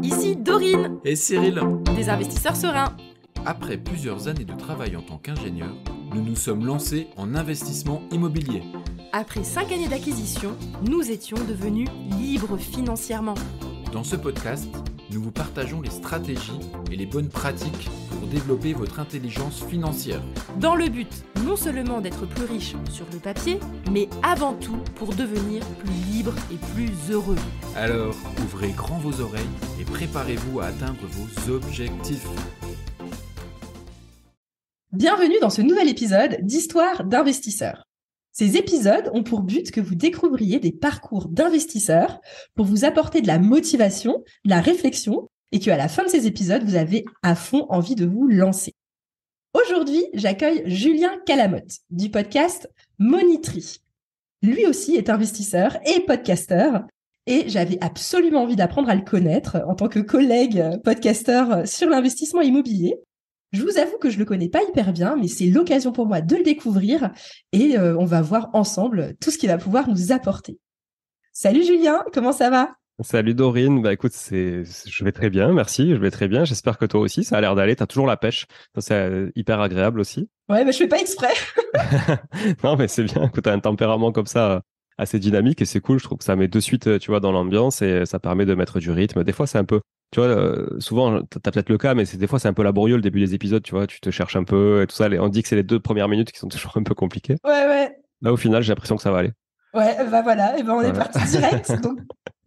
ici Dorine, Et Cyril. des investisseurs sereins. Après plusieurs années de travail en tant qu'ingénieur, nous nous sommes lancés en investissement immobilier. Après 5 années d'acquisition, nous étions devenus libres financièrement. Dans ce podcast, nous vous partageons les stratégies et les bonnes pratiques pour développer votre intelligence financière. Dans le but non seulement d'être plus riche sur le papier, mais avant tout pour devenir plus libre et plus heureux. Alors, ouvrez grand vos oreilles et préparez-vous à atteindre vos objectifs. Bienvenue dans ce nouvel épisode d'Histoire d'investisseurs. Ces épisodes ont pour but que vous découvriez des parcours d'investisseurs pour vous apporter de la motivation, de la réflexion et qu'à la fin de ces épisodes, vous avez à fond envie de vous lancer. Aujourd'hui, j'accueille Julien Calamotte du podcast Monitry. Lui aussi est investisseur et podcasteur et j'avais absolument envie d'apprendre à le connaître en tant que collègue podcasteur sur l'investissement immobilier. Je vous avoue que je le connais pas hyper bien, mais c'est l'occasion pour moi de le découvrir et on va voir ensemble tout ce qu'il va pouvoir nous apporter. Salut Julien, comment ça va ? Salut Dorine, bah écoute, je vais très bien, merci, je vais très bien. J'espère que toi aussi, ça a l'air d'aller. T'as toujours la pêche, ça c'est hyper agréable aussi. Ouais, mais je fais pas exprès. Non, mais c'est bien que t'as un tempérament comme ça assez dynamique et c'est cool. Je trouve que ça met de suite, tu vois, dans l'ambiance et ça permet de mettre du rythme. Des fois, c'est un peu, tu vois, souvent t'as peut-être le cas, mais des fois c'est un peu laborieux le début des épisodes. Tu vois, tu te cherches un peu et tout ça. On dit que c'est les 2 premières minutes qui sont toujours un peu compliquées. Ouais. Là, au final, j'ai l'impression que ça va aller. Ouais, bah voilà, et ben on est Voilà. parti direct.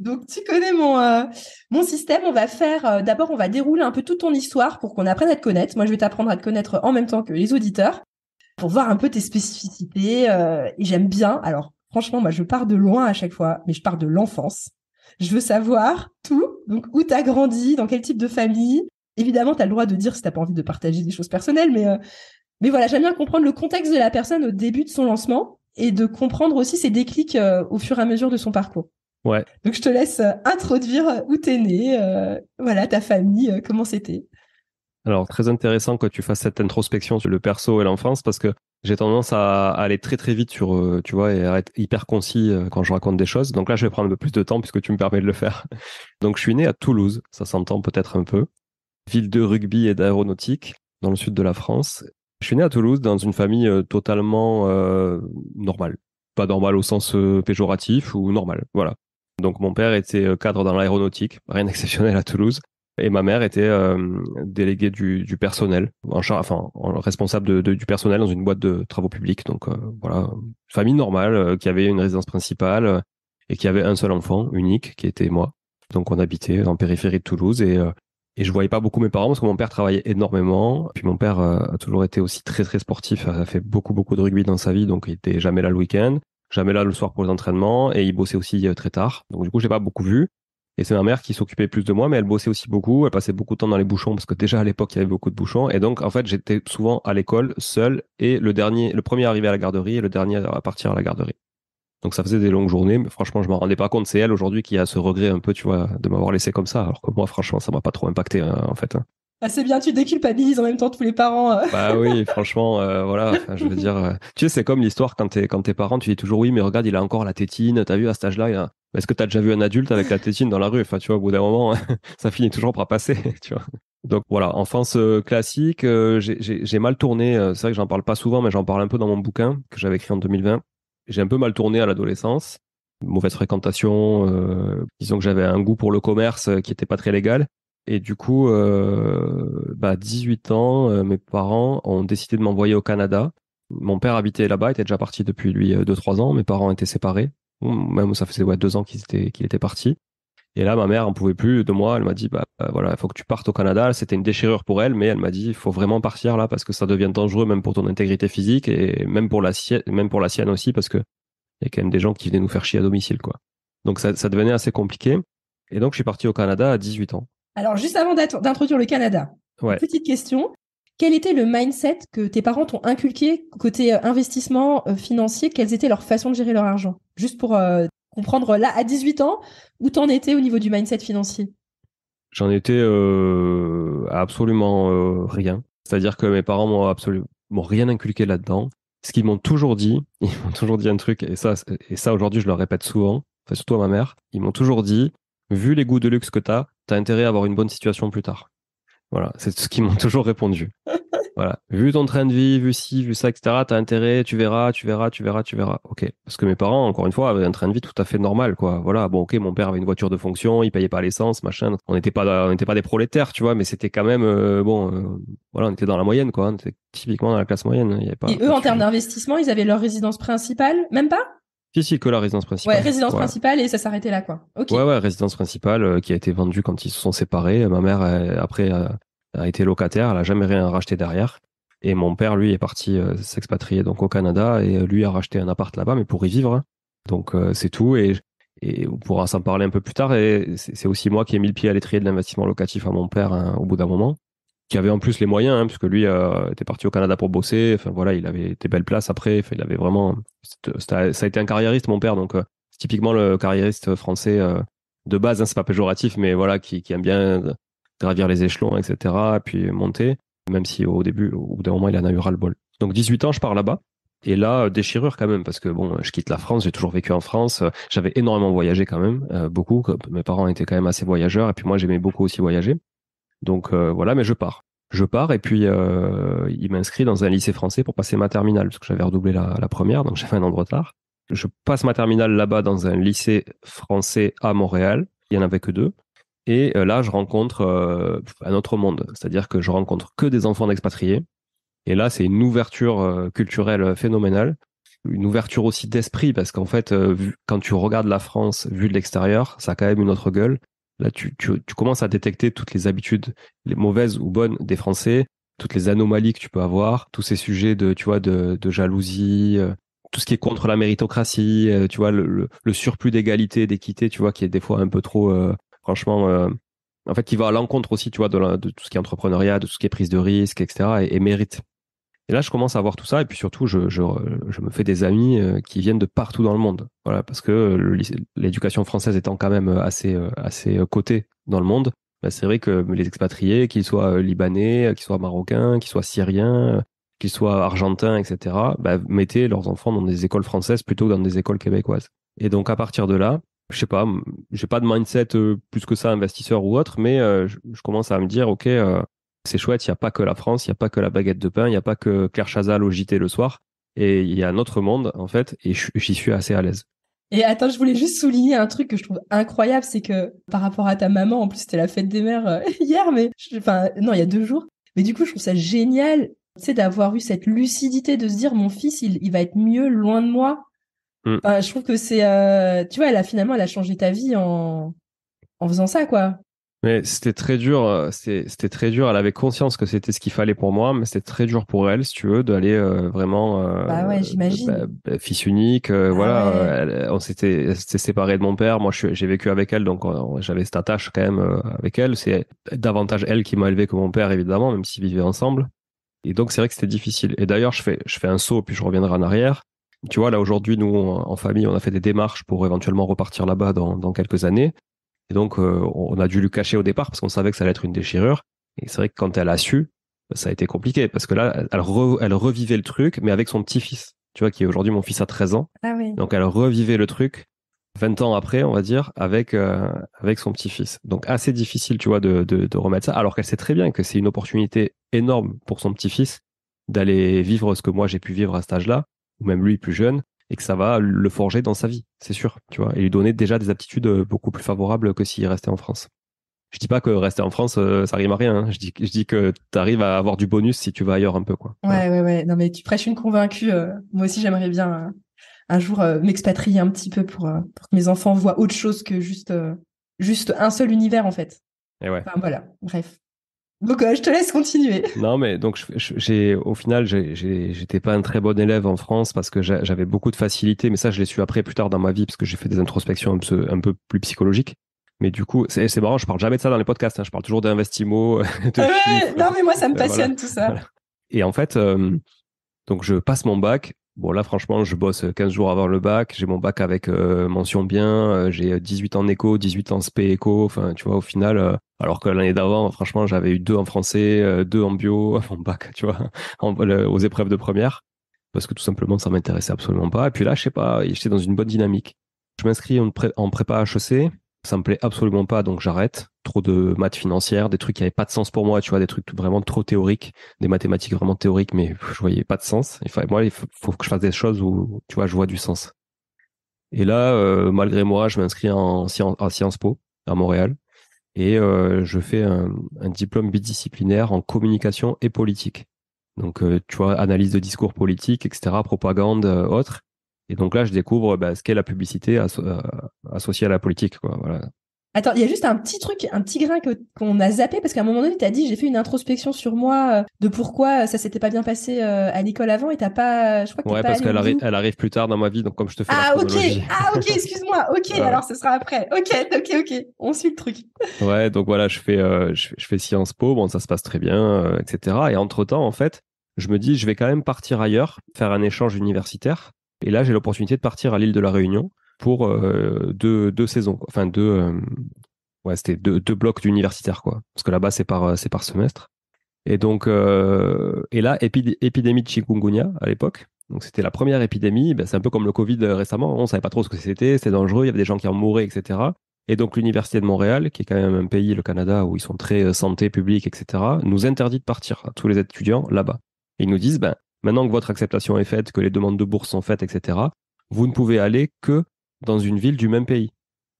Donc tu connais mon système. On va faire d'abord, on va dérouler un peu toute ton histoire pour qu'on apprenne à te connaître. Moi, je vais t'apprendre à te connaître en même temps que les auditeurs pour voir un peu tes spécificités. Et j'aime bien. Alors, franchement, moi, je pars de loin à chaque fois, mais je pars de l'enfance. Je veux savoir tout. Donc, où t'as grandi, dans quel type de famille. Évidemment, t'as le droit de dire si t'as pas envie de partager des choses personnelles, mais voilà, j'aime bien comprendre le contexte de la personne au début de son lancement et de comprendre aussi ses déclics au fur et à mesure de son parcours. Ouais. Donc, je te laisse introduire où t'es né, voilà, ta famille, comment c'était. Alors, très intéressant que tu fasses cette introspection sur le perso et l'enfance parce que j'ai tendance à aller très très vite sur, tu vois, et à être hyper concis quand je raconte des choses. Donc là, je vais prendre un peu plus de temps puisque tu me permets de le faire. Donc, je suis né à Toulouse, ça s'entend peut-être un peu. Ville de rugby et d'aéronautique dans le sud de la France. Je suis né à Toulouse dans une famille totalement normale. Pas normale au sens péjoratif ou normal, voilà. Donc, mon père était cadre dans l'aéronautique, rien d'exceptionnel à Toulouse. Et ma mère était déléguée du personnel, responsable du personnel dans une boîte de travaux publics. Donc voilà, famille normale qui avait une résidence principale et qui avait un seul enfant unique qui était moi. Donc on habitait en périphérie de Toulouse et je voyais pas beaucoup mes parents parce que mon père travaillait énormément. Puis mon père a toujours été aussi très très sportif, a fait beaucoup de rugby dans sa vie, donc il était jamais là le week-end, jamais là le soir pour les entraînements et il bossait aussi très tard. Donc du coup je l'ai pas beaucoup vu. Et c'est ma mère qui s'occupait plus de moi, mais elle bossait aussi beaucoup. Elle passait beaucoup de temps dans les bouchons parce que déjà à l'époque il y avait beaucoup de bouchons. Et donc en fait j'étais souvent à l'école seul et le premier arrivé à la garderie et le dernier à partir à la garderie. Donc ça faisait des longues journées, mais franchement je m'en rendais pas compte. C'est elle aujourd'hui qui a ce regret un peu, tu vois, de m'avoir laissé comme ça. Alors que moi franchement ça m'a pas trop impacté en fait. Ah, c'est bien, tu déculpabilises en même temps tous les parents. Bah oui, franchement, voilà. Enfin, je veux dire, tu sais, c'est comme l'histoire quand t'es parent, tu dis toujours oui, mais regarde, il a encore la tétine. T'as vu à cet âge-là, est-ce que t'as déjà vu un adulte avec la tétine dans la rue? Enfin, tu vois, au bout d'un moment, ça finit toujours par passer, tu vois. Donc voilà, enfance classique. J'ai mal tourné. C'est vrai que j'en parle pas souvent, mais j'en parle un peu dans mon bouquin que j'avais écrit en 2020. J'ai un peu mal tourné à l'adolescence. Mauvaise fréquentation. Disons que j'avais un goût pour le commerce qui était pas très légal. Et du coup, 18 ans, mes parents ont décidé de m'envoyer au Canada. Mon père habitait là-bas, était déjà parti depuis lui 2-3 ans. Mes parents étaient séparés. Même ça faisait 2 ans qu'il était parti. Et là, ma mère en pouvait plus de moi. Elle m'a dit, voilà, il faut que tu partes au Canada. C'était une déchirure pour elle, mais elle m'a dit, il faut vraiment partir là parce que ça devient dangereux même pour ton intégrité physique et même pour la sienne aussi parce que il y a quand même des gens qui venaient nous faire chier à domicile, quoi. Donc ça devenait assez compliqué. Et donc je suis parti au Canada à 18 ans. Alors, juste avant d'introduire le Canada, Ouais. petite question. Quel était le mindset que tes parents t'ont inculqué côté investissement financier? Quelles étaient leurs façons de gérer leur argent? Juste pour comprendre, là, à 18 ans, où t'en étais au niveau du mindset financier? J'en étais à absolument rien. C'est-à-dire que mes parents m'ont rien inculqué là-dedans. Ce qu'ils m'ont toujours dit, ils m'ont toujours dit un truc, et ça aujourd'hui je le répète souvent, enfin surtout à ma mère, ils m'ont toujours dit, vu les goûts de luxe que t'as, t'as intérêt à avoir une bonne situation plus tard. Voilà, c'est ce qu'ils m'ont toujours répondu. Voilà. Vu ton train de vie, vu ci, vu ça, etc., t'as intérêt, tu verras. Ok. Parce que mes parents, encore une fois, avaient un train de vie tout à fait normal, quoi. Voilà. Bon, ok, mon père avait une voiture de fonction, il payait pas l'essence, machin. On n'était pas des prolétaires, tu vois, mais c'était quand même, voilà, on était dans la moyenne, quoi. On était typiquement dans la classe moyenne. Il y avait pas, Et eux, pas de en termes sujet. d'investissement, ils avaient leur résidence principale? Même pas? Si, que la résidence Ouais, principale. résidence Ouais. principale et ça s'arrêtait là, quoi. Ok. Ouais, résidence principale qui a été vendue quand ils se sont séparés. Ma mère, après, a été locataire, elle a jamais rien racheté derrière. Et mon père, lui, est parti s'expatrier donc au Canada et lui a racheté un appart là-bas, mais pour y vivre, hein. Donc c'est tout. Et on pourra s'en parler un peu plus tard. Et c'est aussi moi qui ai mis le pied à l'étrier de l'investissement locatif à mon père, hein, au bout d'un moment, qui avait en plus les moyens, hein, puisque lui était parti au Canada pour bosser. Enfin voilà, il avait des belles places après. Enfin, il avait vraiment, ça a été un carriériste, mon père. Donc c'est typiquement le carriériste français de base, hein, c'est pas péjoratif, mais voilà, qui aime bien gravir les échelons, etc. Et puis monter, même si au début, au bout d'un moment, il en a eu ras-le-bol. Donc 18 ans, je pars là-bas. Et là, déchirure quand même, parce que bon, je quitte la France, j'ai toujours vécu en France. J'avais énormément voyagé quand même, beaucoup. Mes parents étaient quand même assez voyageurs, et puis moi, j'aimais beaucoup aussi voyager. Donc voilà, mais je pars. Je pars, et puis il m'inscrit dans un lycée français pour passer ma terminale, parce que j'avais redoublé la première, donc j'avais un an de retard. Je passe ma terminale là-bas dans un lycée français à Montréal. Il n'y en avait que 2. Et là, je rencontre un autre monde. C'est-à-dire que je rencontre que des enfants d'expatriés. Et là, c'est une ouverture culturelle phénoménale. Une ouverture aussi d'esprit, parce qu'en fait, quand tu regardes la France vue de l'extérieur, ça a quand même une autre gueule. Là, tu commences à détecter toutes les habitudes, les mauvaises ou bonnes des Français, toutes les anomalies que tu peux avoir, tous ces sujets tu vois, de jalousie, tout ce qui est contre la méritocratie, tu vois, le surplus d'égalité, d'équité, tu vois, qui est des fois un peu trop, franchement, en fait, qui va à l'encontre aussi, tu vois, de tout ce qui est entrepreneuriat, de tout ce qui est prise de risque, etc., et mérite. Et là, je commence à voir tout ça, et puis surtout, je me fais des amis qui viennent de partout dans le monde. Voilà, parce que l'éducation française étant quand même assez cotée dans le monde, bah, c'est vrai que les expatriés, qu'ils soient libanais, qu'ils soient marocains, qu'ils soient syriens, qu'ils soient argentins, etc., bah, mettaient leurs enfants dans des écoles françaises plutôt que dans des écoles québécoises. Et donc, à partir de là, je sais pas, j'ai pas de mindset plus que ça, investisseur ou autre, mais je commence à me dire, ok, c'est chouette, il n'y a pas que la France, il n'y a pas que la baguette de pain, il n'y a pas que Claire Chazal au JT le soir, et il y a un autre monde, en fait, et j'y suis assez à l'aise. Et attends, je voulais juste souligner un truc que je trouve incroyable, c'est que par rapport à ta maman, en plus c'était la fête des mères hier, enfin non, il y a 2 jours. Mais du coup, je trouve ça génial, tu sais, d'avoir eu cette lucidité de se dire mon fils, il va être mieux loin de moi. Enfin, je trouve que c'est, tu vois, elle a changé ta vie en faisant ça, quoi. Mais c'était très dur, c'était très dur. Elle avait conscience que c'était ce qu'il fallait pour moi, mais c'était très dur pour elle, si tu veux, d'aller vraiment Bah ouais, j'imagine. fils unique. Ah Voilà, ouais. elle s'était séparée de mon père. Moi, j'ai vécu avec elle, donc j'avais cette attache quand même avec elle. C'est davantage elle qui m'a élevé que mon père, évidemment, même s'ils vivaient ensemble. Et donc, c'est vrai que c'était difficile. Et d'ailleurs, je fais un saut, puis je reviendrai en arrière. Tu vois, là, aujourd'hui, nous, en famille, on a fait des démarches pour éventuellement repartir là-bas dans quelques années. Et donc, on a dû lui cacher au départ parce qu'on savait que ça allait être une déchirure. Et c'est vrai que quand elle a su, ça a été compliqué parce que là, elle revivait le truc, mais avec son petit-fils. Tu vois, qui est aujourd'hui mon fils a 13 ans. Ah ouais. Donc, elle revivait le truc 20 ans après, on va dire, avec son petit-fils. Donc, assez difficile, tu vois, de remettre ça. Alors qu'elle sait très bien que c'est une opportunité énorme pour son petit-fils d'aller vivre ce que moi j'ai pu vivre à cet âge-là, ou même lui plus jeune, et que ça va le forger dans sa vie, c'est sûr, tu vois, et lui donner déjà des aptitudes beaucoup plus favorables que s'il restait en France. Je dis pas que rester en France, ça rime à rien, hein. Je dis que tu arrives à avoir du bonus si tu vas ailleurs un peu, quoi. Ouais, ouais, ouais. Non, mais tu prêches une convaincue. Moi aussi, j'aimerais bien un jour m'expatrier un petit peu pour que mes enfants voient autre chose que juste un seul univers, en fait. Et ouais. Enfin, voilà, bref. Donc, je te laisse continuer. Non, mais donc au final, j'étais pas un très bon élève en France parce que j'avais beaucoup de facilité, mais ça, je l'ai su après plus tard dans ma vie parce que j'ai fait des introspections un peu plus psychologiques. Mais du coup, c'est marrant, je parle jamais de ça dans les podcasts, hein. Je parle toujours d'investimo, de chiffres. Non, mais moi, ça me passionne Voilà. tout ça. Voilà. Et en fait, donc je passe mon bac. Bon, là, franchement, je bosse 15 jours avant le bac. J'ai mon bac avec mention bien. J'ai 18 ans en éco, 18 ans spé éco. Enfin, tu vois, au final, alors que l'année d'avant, franchement, j'avais eu 2 en français, 2 en bio, mon bac, tu vois, aux épreuves de première. Parce que tout simplement, ça m'intéressait absolument pas. Et puis là, je sais pas, j'étais dans une bonne dynamique. Je m'inscris en prépa HEC. Ça me plaît absolument pas, donc j'arrête. trop de maths financières, des trucs qui avaient pas de sens pour moi, tu vois, des trucs vraiment trop théoriques, des mathématiques vraiment théoriques, mais je voyais pas de sens. Il faut que je fasse des choses où, tu vois, je vois du sens. Et là, malgré moi, je m'inscris à Sciences Po, à Montréal, et je fais un diplôme bidisciplinaire en communication et politique. Donc, tu vois, analyse de discours politique, etc., propagande, autres. Et donc là, je découvre ce qu'est la publicité associée à la politique, quoi. Voilà. Attends, il y a juste un petit truc, un petit grain qu'on a zappé parce qu'à un moment donné, tu as dit j'ai fait une introspection sur moi de pourquoi ça s'était pas bien passé à l'école avant et t'as pas, je crois que t'es Ouais, pas parce allé au bout. elle arrive plus tard dans ma vie, donc comme je te fais la Ah ok, chronologie. excuse-moi, ok, Ouais. alors ce sera après. Ok, on suit le truc. Ouais, donc voilà, je fais Sciences Po, bon, ça se passe très bien, etc. Et entre-temps, en fait, je me dis, je vais quand même partir ailleurs, faire un échange universitaire. Et là, j'ai l'opportunité de partir à l'île de la Réunion pour deux saisons, quoi. Enfin, c'était deux blocs d'universitaires, quoi. Parce que là-bas, c'est par semestre. Et donc, et là, épidémie de chikungunya à l'époque. Donc, c'était la première épidémie. Ben, c'est un peu comme le Covid récemment. On savait pas trop ce que c'était dangereux. Il y avait des gens qui en mouraient, etc. Et donc, l'Université de Montréal, qui est quand même un pays, le Canada, où ils sont très santé publique, etc., nous interdit de partir à tous les étudiants là-bas. Et ils nous disent, ben, maintenant que votre acceptation est faite, que les demandes de bourse sont faites, etc., vous ne pouvez aller que dans une ville du même pays.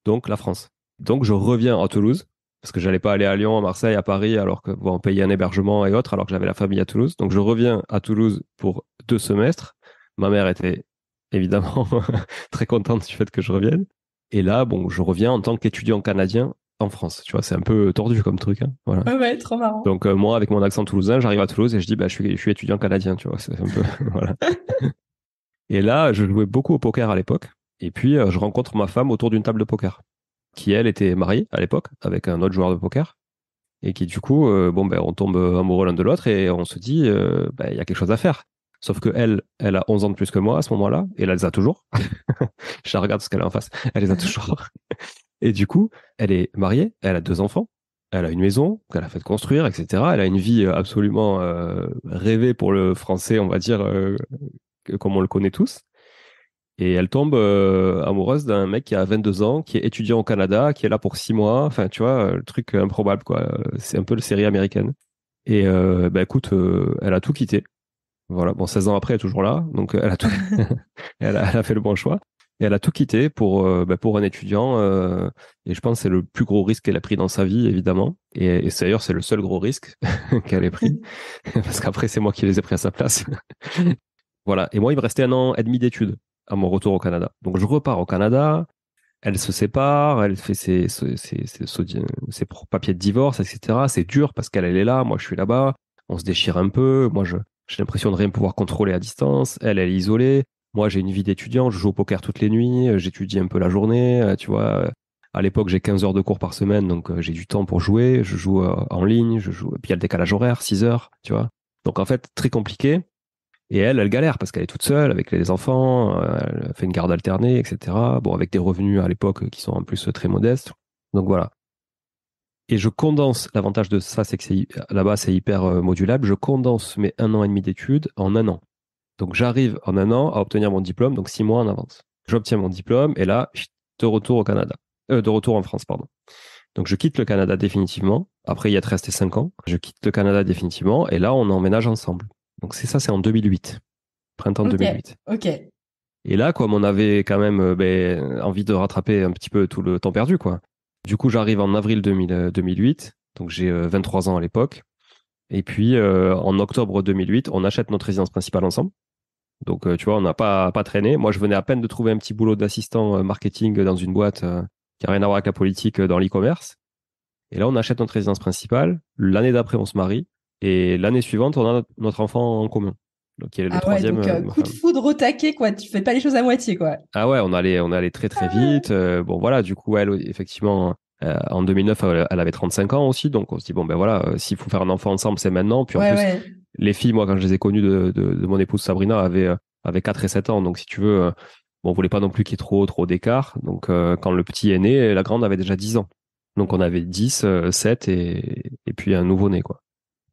Donc, la France. Donc, je reviens à Toulouse parce que j'allais pas aller à Lyon, à Marseille, à Paris, alors que bon, payer un hébergement et autres, alors que j'avais la famille à Toulouse. Donc je reviens à Toulouse pour 2 semestres. Ma mère était évidemment très contente du fait que je revienne. Et là, bon, je reviens en tant qu'étudiant canadien en France. Tu vois, c'est un peu tordu comme truc, hein. Voilà. Ouais, trop marrant. Donc moi, avec mon accent toulousain, j'arrive à Toulouse et je dis, je suis étudiant canadien, tu vois. C'est un peu, voilà. Et là, je jouais beaucoup au poker à l'époque. Et puis, je rencontre ma femme autour d'une table de poker, qui elle était mariée à l'époque avec un autre joueur de poker. Et qui du coup, on tombe amoureux l'un de l'autre et on se dit, il y a quelque chose à faire. Sauf que elle a 11 ans de plus que moi à ce moment-là, et elle les a toujours. Je la regarde ce qu'elle a en face, elle les a toujours. Et du coup, elle est mariée, elle a 2 enfants, elle a une maison qu'elle a fait construire, etc. Elle a une vie absolument rêvée pour le français, on va dire, comme on le connaît tous. Et elle tombe amoureuse d'un mec qui a 22 ans, qui est étudiant au Canada, qui est là pour 6 mois. Enfin, tu vois, le truc improbable, quoi. C'est un peu la série américaine. Et écoute, elle a tout quitté. Voilà, bon, 16 ans après, elle est toujours là. Donc, elle a tout... elle a fait le bon choix. Et elle a tout quitté pour un étudiant. Et je pense que c'est le plus gros risque qu'elle a pris dans sa vie, évidemment. Et d'ailleurs, c'est le seul gros risque qu'elle ait pris. Parce qu'après, c'est moi qui les ai pris à sa place. Voilà. Et moi, il me restait 1 an et demi d'études à mon retour au Canada. Donc je repars au Canada, elle se sépare, elle fait ses papiers de divorce, etc. C'est dur parce qu'elle est là, moi je suis là-bas, on se déchire un peu, j'ai l'impression de rien pouvoir contrôler à distance, elle est isolée, moi j'ai une vie d'étudiant, je joue au poker toutes les nuits, j'étudie un peu la journée, tu vois. À l'époque j'ai 15 heures de cours par semaine, donc j'ai du temps pour jouer, je joue en ligne, puis il y a le décalage horaire, 6 heures, tu vois. Donc en fait, très compliqué. Et elle galère parce qu'elle est toute seule avec les enfants, elle fait une garde alternée, etc. Bon, avec des revenus à l'époque qui sont en plus très modestes. Donc voilà. Et je condense, l'avantage de ça, c'est que là-bas, c'est hyper modulable. Je condense mes 1 an et demi d'études en 1 an. Donc j'arrive en 1 an à obtenir mon diplôme, donc 6 mois en avance. J'obtiens mon diplôme et là, de retour au Canada. De retour en France, pardon. Donc je quitte le Canada définitivement. Après y être resté 5 ans. Je quitte le Canada définitivement et là, on emménage ensemble. Donc c'est en 2008, printemps 2008. Ok. Et là, comme on avait quand même envie de rattraper un petit peu tout le temps perdu, quoi. Du coup, j'arrive en avril 2008, donc j'ai 23 ans à l'époque. Et puis en octobre 2008, on achète notre résidence principale ensemble. Donc tu vois, on n'a pas traîné. Moi, je venais à peine de trouver un petit boulot d'assistant marketing dans une boîte qui n'a rien à voir avec la politique dans l'e-commerce. Et là, on achète notre résidence principale. L'année d'après, on se marie. Et l'année suivante, on a notre enfant en commun. Donc, il est le troisième. Donc coup de foudre au taquet, quoi. Tu fais pas les choses à moitié, quoi. Ah ouais, on allait très très vite. Bon voilà, du coup, elle, effectivement, en 2009, elle avait 35 ans aussi. Donc on se dit, bon ben voilà, s'il faut faire un enfant ensemble, c'est maintenant. Puis en plus, les filles, moi, quand je les ai connues de mon épouse Sabrina, avaient 4 et 7 ans. Donc si tu veux, on voulait pas non plus qu'il y ait trop d'écart. Donc quand le petit est né, la grande avait déjà 10 ans. Donc on avait 10, 7 et puis un nouveau-né, quoi.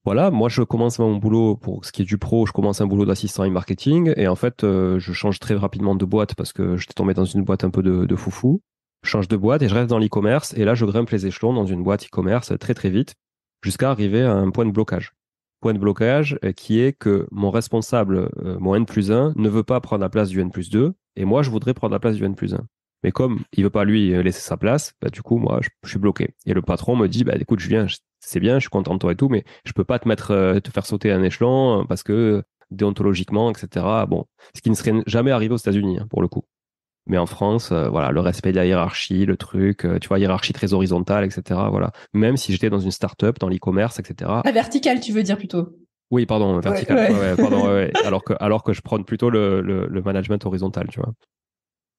Voilà, moi je commence mon boulot, pour ce qui est du pro, je commence un boulot d'assistant en marketing et en fait je change très rapidement de boîte parce que j'étais tombé dans une boîte un peu de foufou. Je change de boîte et je reste dans l'e-commerce. Et là, je grimpe les échelons dans une boîte e-commerce très, très vite jusqu'à arriver à un point de blocage. Point de blocage qui est que mon responsable, mon N+1, ne veut pas prendre la place du N+2 et moi, je voudrais prendre la place du N+1. Mais comme il veut pas lui laisser sa place, bah, du coup, moi, je suis bloqué. Et le patron me dit, bah, écoute, Julien, c'est bien, je suis content de toi et tout, mais je peux pas te mettre, te faire sauter un échelon parce que déontologiquement, etc. Bon, ce qui ne serait jamais arrivé aux États-Unis, hein, pour le coup. Mais en France, voilà, le respect de la hiérarchie, le truc, tu vois, hiérarchie très horizontale, etc. Voilà. Même si j'étais dans une start-up, dans l'e-commerce, etc. Ah, vertical, tu veux dire plutôt. Oui, pardon, vertical. Ouais. Ouais, pardon, ouais. Alors que je prends plutôt le management horizontal, tu vois.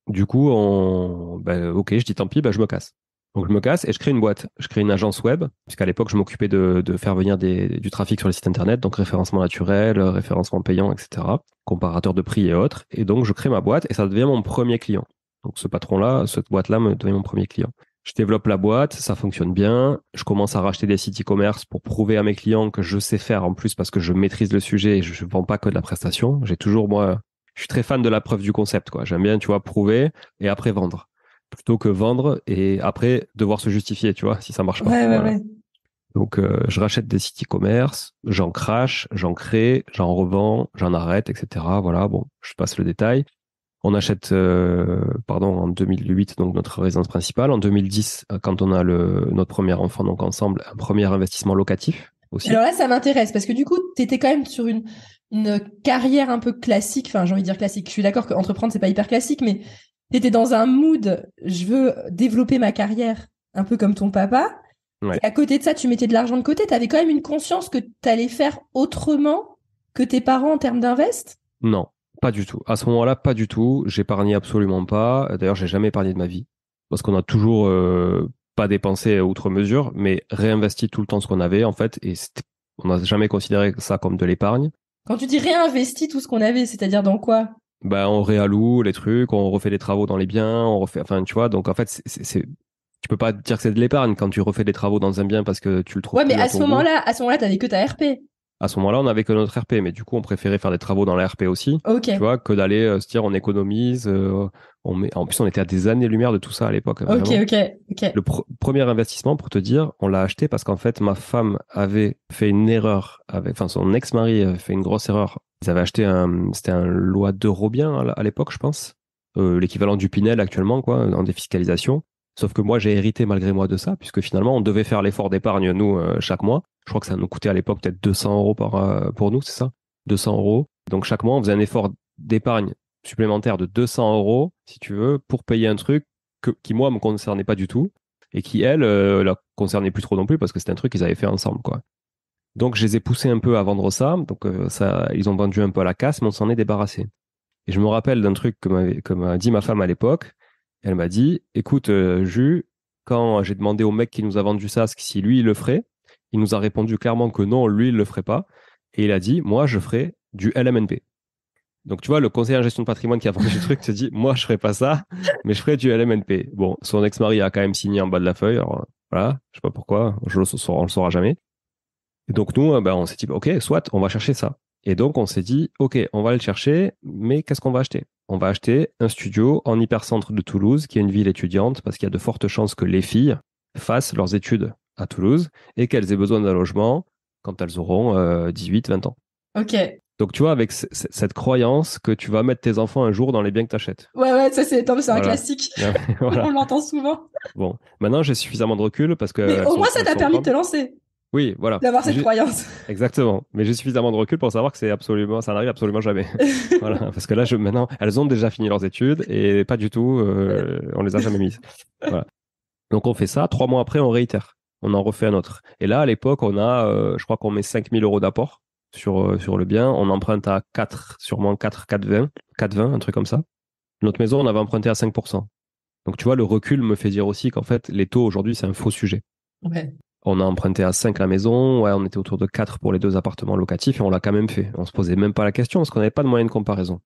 Du coup, ok, je dis tant pis, bah, je me casse. Donc je me casse et je crée une boîte. Je crée une agence web, puisqu'à l'époque, je m'occupais de faire venir du trafic sur les sites internet, donc référencement naturel, référencement payant, etc., comparateur de prix et autres. Et donc, je crée ma boîte et ça devient mon premier client. Donc ce patron-là, cette boîte-là me devient mon premier client. Je développe la boîte, ça fonctionne bien. Je commence à racheter des sites e-commerce pour prouver à mes clients que je sais faire en plus parce que je maîtrise le sujet et je ne vends pas que de la prestation. J'ai toujours, moi, je suis très fan de la preuve du concept, quoi. J'aime bien, tu vois, prouver et après vendre. Plutôt que vendre et après devoir se justifier, tu vois, si ça marche pas. Ouais, Voilà. ouais. Donc, je rachète des sites e-commerce, j'en crache, j'en crée, j'en revends, j'en arrête, etc. Voilà, bon, je passe le détail. On achète, en 2008, donc notre résidence principale. En 2010, quand on a notre premier enfant, donc ensemble, un premier investissement locatif aussi. Alors là, ça m'intéresse parce que du coup, tu étais quand même sur une carrière un peu classique. Enfin, j'ai envie de dire classique. Je suis d'accord qu'entreprendre, c'est pas hyper classique, mais tu étais dans un mood, je veux développer ma carrière un peu comme ton papa. Ouais. Et à côté de ça, tu mettais de l'argent de côté. Tu avais quand même une conscience que tu allais faire autrement que tes parents en termes d'invest? Non, pas du tout. À ce moment-là, pas du tout. J'épargnais absolument pas. D'ailleurs, j'ai jamais épargné de ma vie. Parce qu'on a toujours pas dépensé outre mesure, mais réinvesti tout le temps ce qu'on avait, en fait. Et on n'a jamais considéré ça comme de l'épargne. Quand tu dis réinvesti tout ce qu'on avait, c'est-à-dire dans quoi? Ben, on réalloue les trucs, on refait des travaux dans les biens, on refait, enfin, tu vois, donc en fait, tu peux pas dire que c'est de l'épargne quand tu refais des travaux dans un bien parce que tu le trouves Ouais, mais plus à à ton ce goût. moment-là, t'avais que ta RP. À ce moment-là, on n'avait que notre RP, mais du coup, on préférait faire des travaux dans la RP aussi, Ok. tu vois, que d'aller se dire on économise, on met. En plus, on était à des années-lumière de tout ça à l'époque, Ok, vraiment. ok. Le premier investissement, pour te dire, on l'a acheté parce qu'en fait, ma femme avait fait une erreur enfin, son ex-mari avait fait une grosse erreur. Ils avaient acheté c'était un loi d'Eurobien à l'époque, je pense. L'équivalent du Pinel actuellement, quoi, en défiscalisation. Sauf que moi, j'ai hérité malgré moi de ça, puisque finalement, on devait faire l'effort d'épargne, nous, chaque mois. Je crois que ça nous coûtait à l'époque peut-être 200 euros pour nous, c'est ça? 200 euros. Donc, chaque mois, on faisait un effort d'épargne supplémentaire de 200 euros, si tu veux, pour payer un truc qui, moi, me concernait pas du tout et qui, elle, la concernait plus trop non plus parce que c'était un truc qu'ils avaient fait ensemble, quoi. Donc, je les ai poussés un peu à vendre ça. Donc, ils ont vendu un peu à la casse, mais on s'en est débarrassé. Et je me rappelle d'un truc que m'a dit ma femme à l'époque. Elle m'a dit, écoute, Jus, quand j'ai demandé au mec qui nous a vendu ça si lui, il le ferait, il nous a répondu clairement que non, lui, il le ferait pas. Et il a dit, moi, je ferai du LMNP. Donc, tu vois, le conseiller en gestion de patrimoine qui a vendu le truc se dit, moi, je ferai pas ça, mais je ferai du LMNP. Bon, son ex-mari a quand même signé en bas de la feuille. Alors, voilà, je sais pas pourquoi, on le saura jamais. Et donc, nous, on s'est dit, OK, soit, on va chercher ça. Et donc, on s'est dit, OK, on va le chercher, mais qu'est-ce qu'on va acheter? On va acheter un studio en hypercentre de Toulouse, qui est une ville étudiante, parce qu'il y a de fortes chances que les filles fassent leurs études à Toulouse et qu'elles aient besoin d'un logement quand elles auront 18, 20 ans. Ok. Donc, tu vois, avec cette croyance que tu vas mettre tes enfants un jour dans les biens que tu achètes. Ouais, ça c'est un Voilà. classique. Voilà. On l'entend souvent. Bon, maintenant, j'ai suffisamment de recul parce que. Mais au moins, ça t'a permis de te lancer, Oui, voilà. d'avoir cette croyance. Exactement. Mais j'ai suffisamment de recul pour savoir que ça n'arrive absolument jamais. Voilà. Parce que là, maintenant, elles ont déjà fini leurs études et pas du tout, on les a jamais mises. Voilà. Donc, on fait ça. 3 mois après, on réitère. On en refait un autre. Et là, à l'époque, je crois qu'on met 5 000 euros d'apport sur le bien. On emprunte à 4, sûrement 4,20, un truc comme ça. Notre maison, on avait emprunté à 5%. Donc, tu vois, le recul me fait dire aussi qu'en fait, les taux aujourd'hui, c'est un faux sujet. Ouais. On a emprunté à 5 la maison, ouais, on était autour de 4 pour les 2 appartements locatifs et on l'a quand même fait. On se posait même pas la question parce qu'on n'avait pas de moyen de comparaison.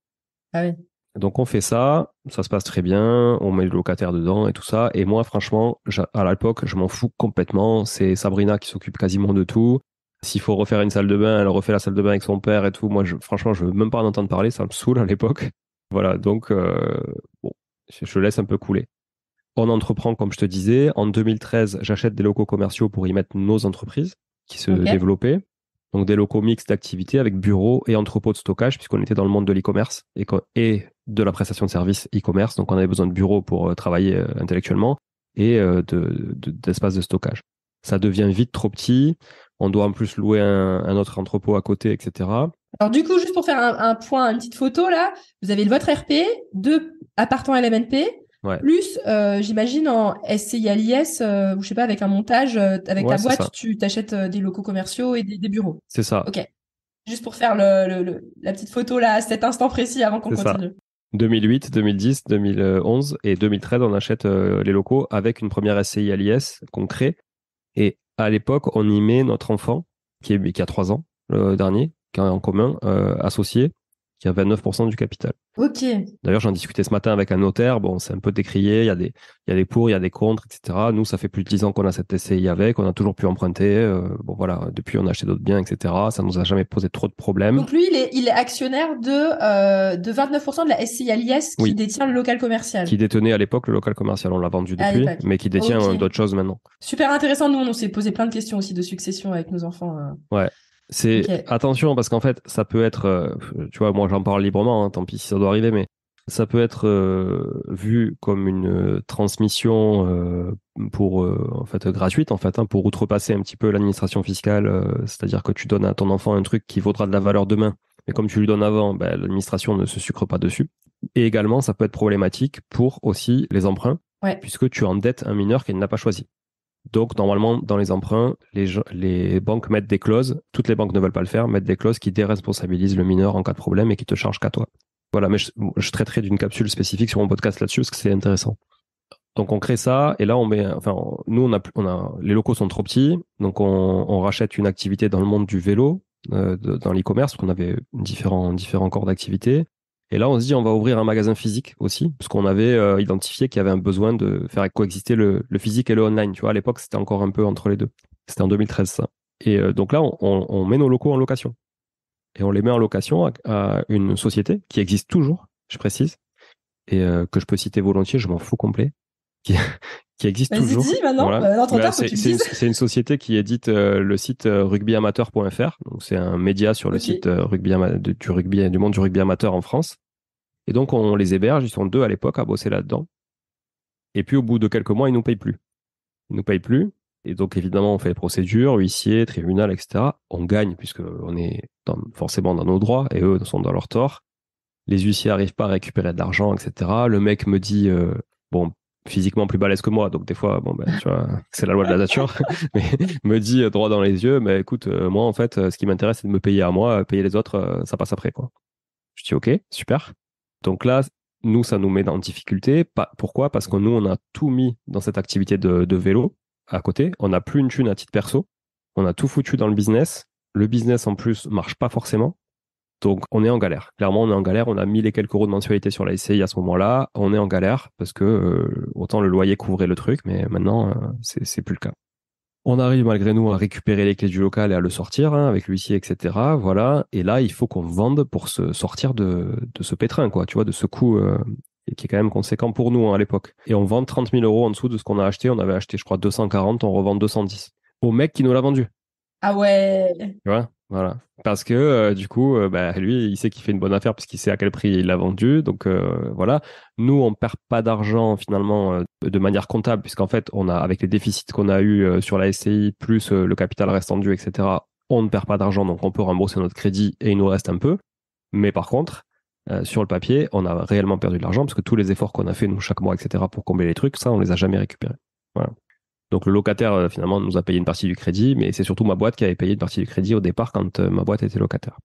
Ah oui. Donc on fait ça se passe très bien, on met le locataire dedans et tout ça. Et moi, franchement, à l'époque, je m'en fous complètement. C'est Sabrina qui s'occupe quasiment de tout. S'il faut refaire une salle de bain, elle refait la salle de bain avec son père et tout. Moi, franchement, je veux même pas en entendre parler, ça me saoule à l'époque. Voilà, donc bon, je laisse un peu couler. On entreprend, comme je te disais. En 2013, j'achète des locaux commerciaux pour y mettre nos entreprises qui se développaient. Donc des locaux mixtes d'activités avec bureaux et entrepôts de stockage, puisqu'on était dans le monde de l'e-commerce et de la prestation de services e-commerce. Donc on avait besoin de bureaux pour travailler intellectuellement et d'espace de stockage. Ça devient vite trop petit. On doit en plus louer un autre entrepôt à côté, etc. Alors du coup, juste pour faire un point, une petite photo là, vous avez votre RP, 2 appartements LMNP, plus j'imagine en SCI/LIS, ou je sais pas, avec un montage, avec ta boîte, tu t'achètes des locaux commerciaux et des bureaux. C'est ça. Ok. Juste pour faire la petite photo là, à cet instant précis avant qu'on continue. 2008, 2010, 2011 et 2013, on achète les locaux avec une première SCI/LIS qu'on crée. Et à l'époque, on y met notre enfant, qui a 3 ans, le dernier, qui est en commun, associé, qui a 29% du capital. Ok. D'ailleurs, j'en discutais ce matin avec un notaire. Bon, c'est un peu décrié. Il y a des pour, il y a des contre, etc. Nous, ça fait plus de 10 ans qu'on a cette SCI avec. On a toujours pu emprunter. Bon, voilà. Depuis, on a acheté d'autres biens, etc. Ça nous a jamais posé trop de problèmes. Donc, lui, il est actionnaire de 29% de la SCI/LIS qui détient le local commercial. Qui détenait à l'époque le local commercial. On l'a vendu depuis, mais qui détient d'autres choses maintenant. Super intéressant. Nous, on s'est posé plein de questions aussi de succession avec nos enfants. Ouais. Attention, parce qu'en fait, ça peut être, tu vois, moi j'en parle librement, hein, tant pis si ça doit arriver, mais ça peut être vu comme une transmission en fait gratuite, en fait, hein, pour outrepasser un petit peu l'administration fiscale, c'est-à-dire que tu donnes à ton enfant un truc qui vaudra de la valeur demain, mais comme tu lui donnes avant, l'administration ne se sucre pas dessus. Et également, ça peut être problématique pour aussi les emprunts, puisque tu endettes un mineur qui n'a pas choisi. Donc, normalement, dans les emprunts, les banques mettent des clauses, toutes les banques ne veulent pas le faire, mettent des clauses qui déresponsabilisent le mineur en cas de problème et qui te chargent qu'à toi. Voilà, mais je traiterai d'une capsule spécifique sur mon podcast là-dessus parce que c'est intéressant. Donc, on crée ça et là, nous, les locaux sont trop petits, donc on rachète une activité dans le monde du vélo, dans l'e-commerce, parce qu'on avait différents corps d'activité. Et là, on se dit, on va ouvrir un magasin physique aussi, parce qu'on avait identifié qu'il y avait un besoin de faire coexister le physique et le online. Tu vois, à l'époque, c'était encore un peu entre les deux. C'était en 2013, ça. Et donc là, on met nos locaux en location. Et on les met en location à une société qui existe toujours, je précise, et que je peux citer volontiers, je m'en fous complet, qui existe toujours. Dis maintenant, voilà. C'est une société qui édite le site rugbyamateur.fr. Donc c'est un média sur le site du monde du rugby amateur en France. Et donc on les héberge, ils sont 2 à l'époque à bosser là-dedans. Et puis au bout de quelques mois, ils nous payent plus. Et donc évidemment, on fait les procédures, huissier, tribunal, etc. On gagne puisque on est forcément dans nos droits et eux sont dans leur tort. Les huissiers n'arrivent pas à récupérer de l'argent, etc. Le mec me dit physiquement plus balèze que moi, donc des fois, tu vois, c'est la loi de la nature, mais me dit droit dans les yeux, mais écoute, moi, en fait, ce qui m'intéresse, c'est de me payer à moi, payer les autres, ça passe après, quoi. Je dis, ok, super. Donc là, nous, ça nous met en difficulté. Pourquoi ? Parce que nous, on a tout mis dans cette activité de vélo à côté. On n'a plus une thune à titre perso. On a tout foutu dans le business. Le business, en plus, marche pas forcément. Donc, on est en galère. Clairement, on est en galère. On a 1000 et quelques euros de mensualité sur la SCI à ce moment-là. On est en galère parce que autant le loyer couvrait le truc, mais maintenant, c'est plus le cas. On arrive malgré nous à récupérer les clés du local et à le sortir avec l'huissier, etc. Voilà. Et là, il faut qu'on vende pour se sortir de ce pétrin, quoi. Tu vois, de ce coût qui est quand même conséquent pour nous à l'époque. Et on vend 30 000 euros en dessous de ce qu'on a acheté. On avait acheté, je crois, 240. On revend 210 au mec qui nous l'a vendu. Ah ouais. Tu vois, voilà. Parce que du coup, lui, il sait qu'il fait une bonne affaire parce qu'il sait à quel prix il l'a vendu. Donc voilà. Nous, on perd pas d'argent finalement de manière comptable, puisqu'en fait, on a, avec les déficits qu'on a eu sur la SCI, plus le capital restant dû, etc., on ne perd pas d'argent, donc on peut rembourser notre crédit et il nous reste un peu. Mais par contre, sur le papier, on a réellement perdu de l'argent parce que tous les efforts qu'on a fait, nous, chaque mois, etc., pour combler les trucs, ça, on les a jamais récupérés. Voilà. Donc le locataire, finalement, nous a payé une partie du crédit, mais c'est surtout ma boîte qui avait payé une partie du crédit au départ quand ma boîte était locataire.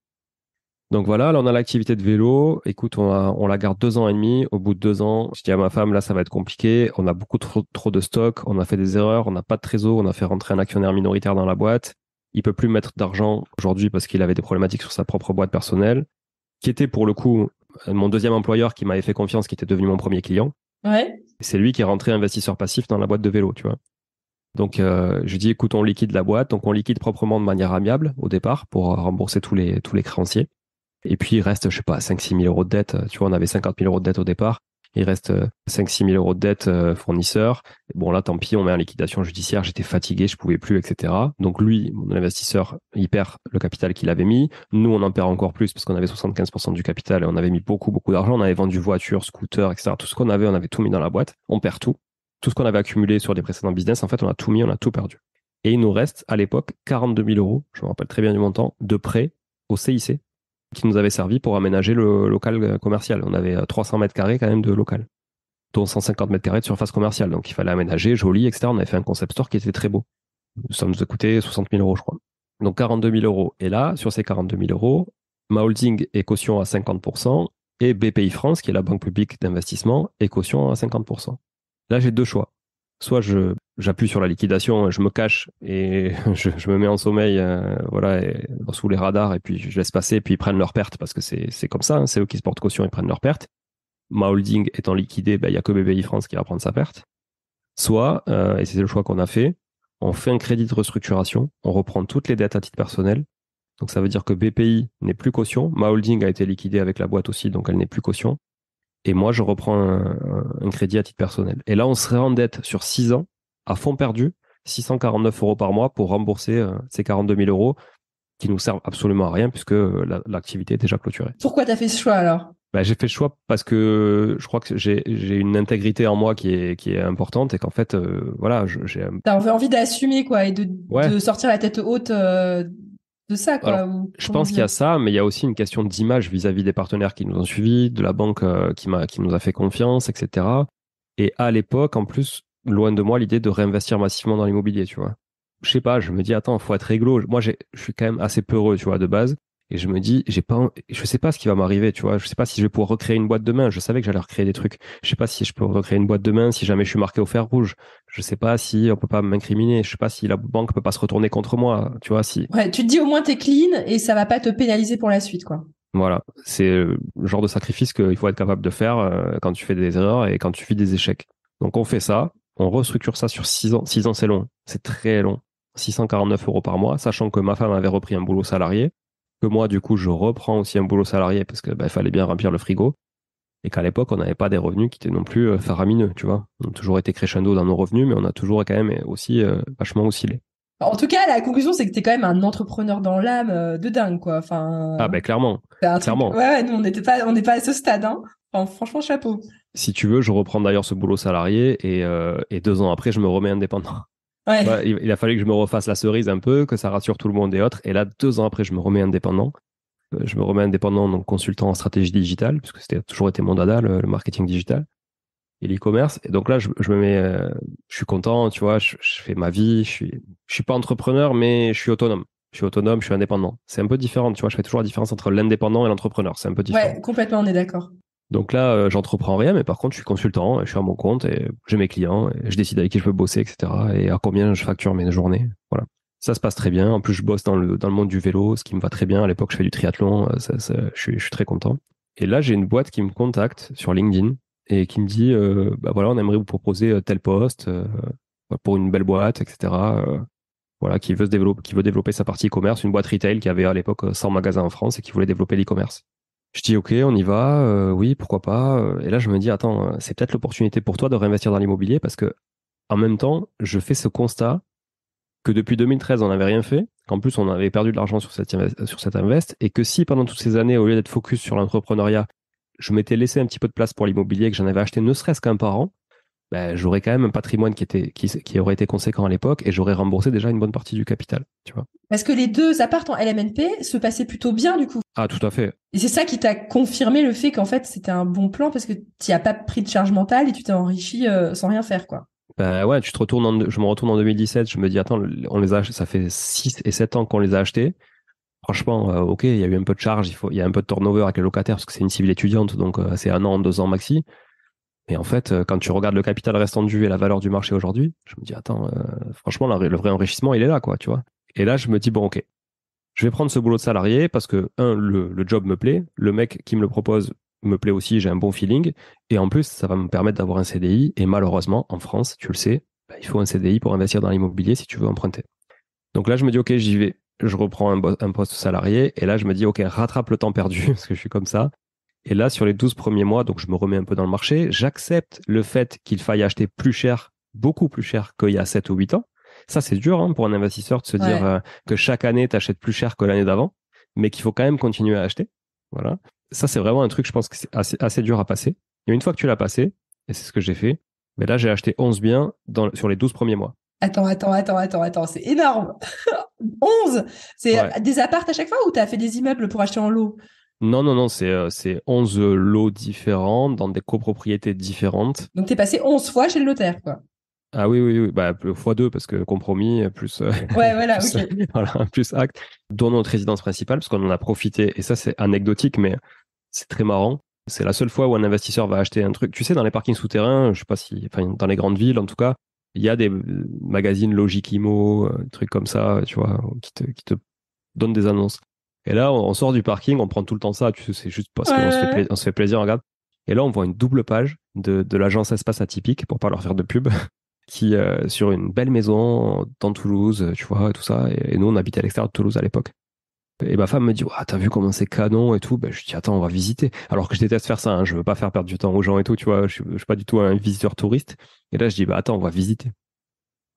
Donc voilà, là on a l'activité de vélo. Écoute, on la garde 2 ans et demi. Au bout de 2 ans, je dis à ma femme, là ça va être compliqué. On a beaucoup trop de stock. On a fait des erreurs. On n'a pas de trésor. On a fait rentrer un actionnaire minoritaire dans la boîte. Il peut plus mettre d'argent aujourd'hui parce qu'il avait des problématiques sur sa propre boîte personnelle, qui était pour le coup mon deuxième employeur qui m'avait fait confiance, qui était devenu mon premier client. Ouais. C'est lui qui est rentré investisseur passif dans la boîte de vélo, tu vois. Donc je dis, écoute, on liquide la boîte. Donc on liquide proprement de manière amiable au départ pour rembourser tous les créanciers. Et puis il reste, je sais pas, 5-6 000 euros de dette. Tu vois, on avait 50 000 euros de dette au départ. Il reste 5-6 000 euros de dette fournisseur. Bon, là, tant pis, on met en liquidation judiciaire. J'étais fatigué, je pouvais plus, etc. Donc lui, mon investisseur, il perd le capital qu'il avait mis. Nous, on en perd encore plus parce qu'on avait 75% du capital et on avait mis beaucoup, beaucoup d'argent. On avait vendu voitures, scooters, etc. Tout ce qu'on avait, on avait tout mis dans la boîte. On perd tout. Tout ce qu'on avait accumulé sur les précédents business, en fait, on a tout mis, on a tout perdu. Et il nous reste, à l'époque, 42 000 euros, je me rappelle très bien du montant, de prêt au CIC qui nous avait servi pour aménager le local commercial. On avait 300 mètres carrés quand même de local, dont 150 mètres carrés de surface commerciale. Donc il fallait aménager, joli, etc. On avait fait un concept store qui était très beau. Ça nous a coûté 60 000 euros, je crois. Donc 42 000 euros. Et là, sur ces 42 000 euros, ma holding est caution à 50% et BPI France, qui est la banque publique d'investissement, est caution à 50%. Là, j'ai deux choix. Soit j'appuie sur la liquidation, je me cache et je me mets en sommeil voilà, sous les radars et puis je laisse passer et puis ils prennent leurs pertes parce que c'est comme ça, hein, c'est eux qui se portent caution, ils prennent leurs pertes. Ma holding étant liquidée, il n'y a que BPI France qui va prendre sa perte. Soit, et c'est le choix qu'on a fait, on fait un crédit de restructuration, on reprend toutes les dettes à titre personnel. Donc ça veut dire que BPI n'est plus caution, ma holding a été liquidée avec la boîte aussi, donc elle n'est plus caution. Et moi, je reprends un crédit à titre personnel. Et là, on serait en dette sur 6 ans, à fond perdu, 649 euros par mois pour rembourser ces 42 000 euros qui nous servent absolument à rien puisque l'activité est déjà clôturée. Pourquoi tu as fait ce choix alors? J'ai fait le choix parce que je crois que j'ai une intégrité en moi qui est importante et qu'en fait, voilà, T'as envie d'assumer quoi et de sortir la tête haute de ça, quoi. Alors, je pense qu'il y a ça, mais il y a aussi une question d'image vis-à-vis des partenaires qui nous ont suivis, de la banque qui nous a fait confiance, etc. Et à l'époque, en plus, loin de moi l'idée de réinvestir massivement dans l'immobilier, tu vois. Je sais pas, je me dis, attends, faut être réglo. Moi, je suis quand même assez peureux, tu vois, de base. Et je me dis, je sais pas ce qui va m'arriver, tu vois. Je sais pas si je vais pouvoir recréer une boîte demain. Je savais que j'allais recréer des trucs. Je sais pas si je peux recréer une boîte demain, si jamais je suis marqué au fer rouge. Je sais pas si on peut pas m'incriminer. Je sais pas si la banque peut pas se retourner contre moi, tu vois, si. Ouais, tu te dis au moins t'es clean et ça va pas te pénaliser pour la suite, quoi. Voilà. C'est le genre de sacrifice qu'il faut être capable de faire quand tu fais des erreurs et quand tu vis des échecs. Donc, on fait ça. On restructure ça sur 6 ans. 6 ans, c'est long. C'est très long. 649 euros par mois, sachant que ma femme avait repris un boulot salarié. Que moi, du coup, je reprends aussi un boulot salarié parce que il fallait bien remplir le frigo. Et qu'à l'époque, on n'avait pas des revenus qui étaient non plus faramineux, tu vois. On a toujours été crescendo dans nos revenus, mais on a toujours quand même aussi vachement oscillé. En tout cas, la conclusion, c'est que t'es quand même un entrepreneur dans l'âme de dingue, quoi. Enfin, clairement. Clairement. Ouais, nous, on n'est pas à ce stade, hein. Enfin, franchement, chapeau. Si tu veux, je reprends d'ailleurs ce boulot salarié et 2 ans après, je me remets indépendant. Ouais. Il a fallu que je me refasse la cerise un peu, que ça rassure tout le monde et autres. Et là, 2 ans après, je me remets indépendant. Je me remets indépendant, donc consultant en stratégie digitale, puisque c'était toujours été mon dada, le marketing digital et l'e-commerce. Et donc là, je me mets, je suis content, tu vois, je fais ma vie. Je suis pas entrepreneur, mais je suis autonome. Je suis indépendant. C'est un peu différent, tu vois. Je fais toujours la différence entre l'indépendant et l'entrepreneur. C'est un peu différent. Ouais, complètement, on est d'accord. Donc là, j'entreprends rien, mais par contre, je suis consultant, je suis à mon compte et j'ai mes clients, et je décide avec qui je veux bosser, etc. et à combien je facture mes journées. Voilà. Ça se passe très bien. En plus, je bosse dans le monde du vélo, ce qui me va très bien. À l'époque, je fais du triathlon. Je suis très content. Et là, j'ai une boîte qui me contacte sur LinkedIn et qui me dit, voilà, on aimerait vous proposer tel poste pour une belle boîte, etc. Voilà, qui veut développer sa partie e-commerce, une boîte retail qui avait à l'époque 100 magasins en France et qui voulait développer l'e-commerce. Je dis ok, on y va, oui, pourquoi pas. Et là, je me dis, attends, c'est peut-être l'opportunité pour toi de réinvestir dans l'immobilier parce que en même temps, je fais ce constat que depuis 2013, on n'avait rien fait, qu'en plus, on avait perdu de l'argent sur cette invest, et que si pendant toutes ces années, au lieu d'être focus sur l'entrepreneuriat, je m'étais laissé un petit peu de place pour l'immobilier, que j'en avais acheté ne serait-ce qu'un par an, j'aurais quand même un patrimoine qui aurait été conséquent à l'époque et j'aurais remboursé déjà une bonne partie du capital, tu vois. Parce que les 2 apparts en LMNP se passaient plutôt bien, du coup. Ah, tout à fait. Et c'est ça qui t'a confirmé le fait qu'en fait, c'était un bon plan parce que tu n'as pas pris de charge mentale et tu t'es enrichi sans rien faire, quoi. Ouais, je me retourne en 2017, je me dis, attends, on les a, ça fait 6 et 7 ans qu'on les a achetés. Franchement, ok, il y a eu un peu de charge, il y a un peu de turnover avec les locataires parce que c'est une cible étudiante, donc c'est 1 an, 2 ans maxi. Mais en fait, quand tu regardes le capital restant dû et la valeur du marché aujourd'hui, je me dis, attends, franchement, le vrai enrichissement, il est là, quoi, tu vois. Et là, je me dis, bon, ok, je vais prendre ce boulot de salarié parce que, le job me plaît, le mec qui me le propose me plaît aussi, j'ai un bon feeling, et en plus, ça va me permettre d'avoir un CDI, et malheureusement, en France, tu le sais, il faut un CDI pour investir dans l'immobilier si tu veux emprunter. Donc là, je me dis, ok, j'y vais. Je reprends un poste salarié, et là, je me dis, ok, rattrape le temps perdu, parce que je suis comme ça, Et là, sur les 12 premiers mois, donc je me remets un peu dans le marché, j'accepte le fait qu'il faille acheter plus cher, beaucoup plus cher qu'il y a 7 ou 8 ans. Ça, c'est dur pour un investisseur de se dire que chaque année, tu achètes plus cher que l'année d'avant, mais qu'il faut quand même continuer à acheter. Voilà. Ça, c'est vraiment un truc, je pense que c'est assez dur à passer. Et une fois que tu l'as passé, et c'est ce que j'ai fait, mais là, j'ai acheté 11 biens sur les 12 premiers mois. Attends, c'est énorme. 11. C'est des apparts à chaque fois ou tu as fait des immeubles pour acheter en lot? Non, c'est 11 lots différents dans des copropriétés différentes. Donc, tu es passé 11 fois chez le notaire, quoi. Ah oui. Bah, x2 parce que compromis, plus, ouais, voilà, plus, ok. voilà, plus acte. Dans notre résidence principale, parce qu'on en a profité, et ça, c'est anecdotique, mais c'est très marrant. C'est la seule fois où un investisseur va acheter un truc. Tu sais, dans les parkings souterrains, je sais pas si, enfin, dans les grandes villes, en tout cas, il y a des magazines Logic Imo, trucs comme ça, tu vois, qui te donnent des annonces. Et là, on sort du parking, on prend tout le temps ça, tu sais, c'est juste parce qu'on se fait plaisir, on regarde. Et là, on voit une double page de l'agence Espace Atypique, pour pas leur faire de pub, qui sur une belle maison dans Toulouse, tu vois, tout ça. Et nous, on habitait à l'extérieur de Toulouse à l'époque. Et ma femme me dit, t'as vu comment c'est canon et tout. Ben, je dis, attends, on va visiter. Alors que je déteste faire ça, hein. Je veux pas faire perdre du temps aux gens et tout, tu vois. Je suis pas du tout un visiteur touriste. Et là, je dis, attends, on va visiter.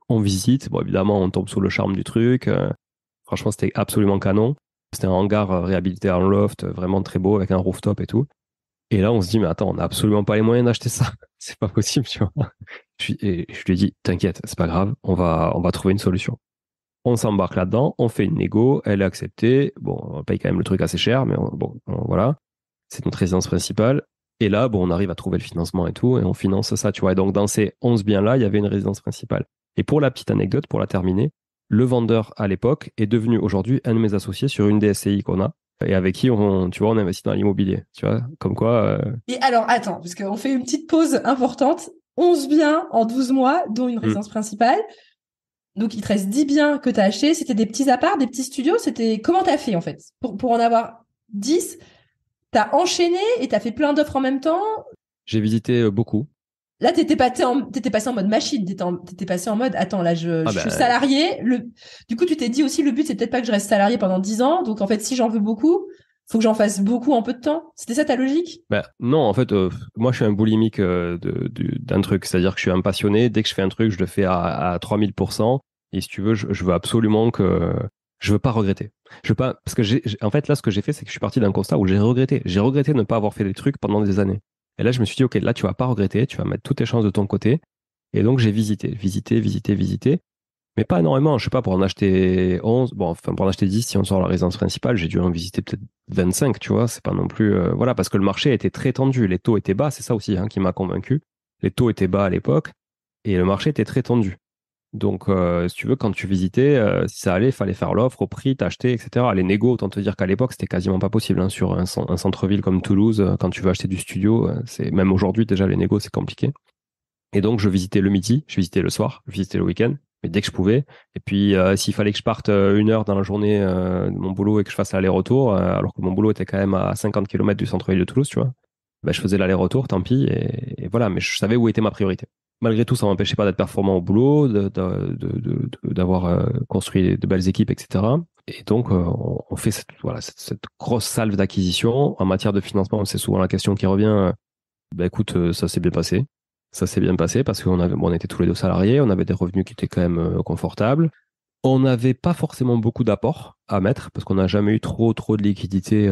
On visite. Bon, évidemment, on tombe sous le charme du truc. Franchement, c'était absolument canon. C'était un hangar réhabilité en loft, vraiment très beau, avec un rooftop et tout. Et là, on se dit, mais attends, on n'a absolument pas les moyens d'acheter ça. C'est pas possible, tu vois. Et je lui ai dit, t'inquiète, c'est pas grave, on va trouver une solution. On s'embarque là-dedans, on fait une négo, elle est acceptée. Bon, on paye quand même le truc assez cher, mais voilà. C'est notre résidence principale. Et là, on arrive à trouver le financement et tout, et on finance ça, tu vois. Et donc, dans ces 11 biens-là, il y avait une résidence principale. Et pour la petite anecdote, pour la terminer, le vendeur, à l'époque, est devenu aujourd'hui un de mes associés sur une des SCI qu'on a, et avec qui on investit dans l'immobilier, tu vois, comme quoi... Et alors, attends, parce qu'on fait une petite pause importante. 11 biens en 12 mois, dont une résidence principale. Donc, il te reste 10 biens que tu as achetés. C'était des petits apparts, des petits studios. Comment tu as fait, en fait? Pour en avoir 10, tu as enchaîné et tu as fait plein d'offres en même temps. J'ai visité beaucoup. Là, t'étais passé en mode machine. T'étais passé en mode, attends, là, je suis salarié. Du coup, tu t'es dit aussi, le but, c'est peut-être pas que je reste salarié pendant 10 ans. Donc, en fait, si j'en veux beaucoup, faut que j'en fasse beaucoup en peu de temps. C'était ça ta logique? Non, en fait, moi, je suis un boulimique d'un truc. C'est-à-dire que je suis un passionné. Dès que je fais un truc, je le fais à 3000%. Et si tu veux, je veux absolument que... Je veux pas regretter. Je veux pas... Parce que en fait, là, ce que j'ai fait, c'est que je suis parti d'un constat où j'ai regretté. J'ai regretté de ne pas avoir fait des trucs pendant des années. Et là, je me suis dit, OK, là, tu vas pas regretter. Tu vas mettre toutes tes chances de ton côté. Et donc, j'ai visité. Mais pas énormément, je sais pas, pour en acheter 11, pour en acheter 10, si on sort la résidence principale, j'ai dû en visiter peut-être 25, tu vois, c'est pas non plus, voilà, parce que le marché était très tendu, les taux étaient bas, c'est ça aussi, qui m'a convaincu. Les taux étaient bas à l'époque, et le marché était très tendu. Donc, si tu veux, quand tu visitais, si ça allait, il fallait faire l'offre au prix, t'acheter, etc. Les négos, autant te dire qu'à l'époque, c'était quasiment pas possible, sur un centre-ville comme Toulouse, quand tu veux acheter du studio, même aujourd'hui, déjà, les négos, c'est compliqué. Et donc, je visitais le midi, je visitais le soir, je visitais le week-end, mais dès que je pouvais. Et puis, s'il fallait que je parte 1 heure dans la journée de mon boulot et que je fasse l'aller-retour, alors que mon boulot était quand même à 50 km du centre-ville de Toulouse, tu vois, je faisais l'aller-retour, tant pis, et voilà, mais je savais où était ma priorité. Malgré tout, ça m'empêchait pas d'être performant au boulot, d'avoir construit de belles équipes, etc. Et donc, on fait cette grosse salve d'acquisition. En matière de financement, c'est souvent la question qui revient. Écoute, ça s'est bien passé. Ça s'est bien passé parce on était tous les deux salariés, on avait des revenus qui étaient quand même confortables. On n'avait pas forcément beaucoup d'apports à mettre parce qu'on n'a jamais eu trop de liquidité,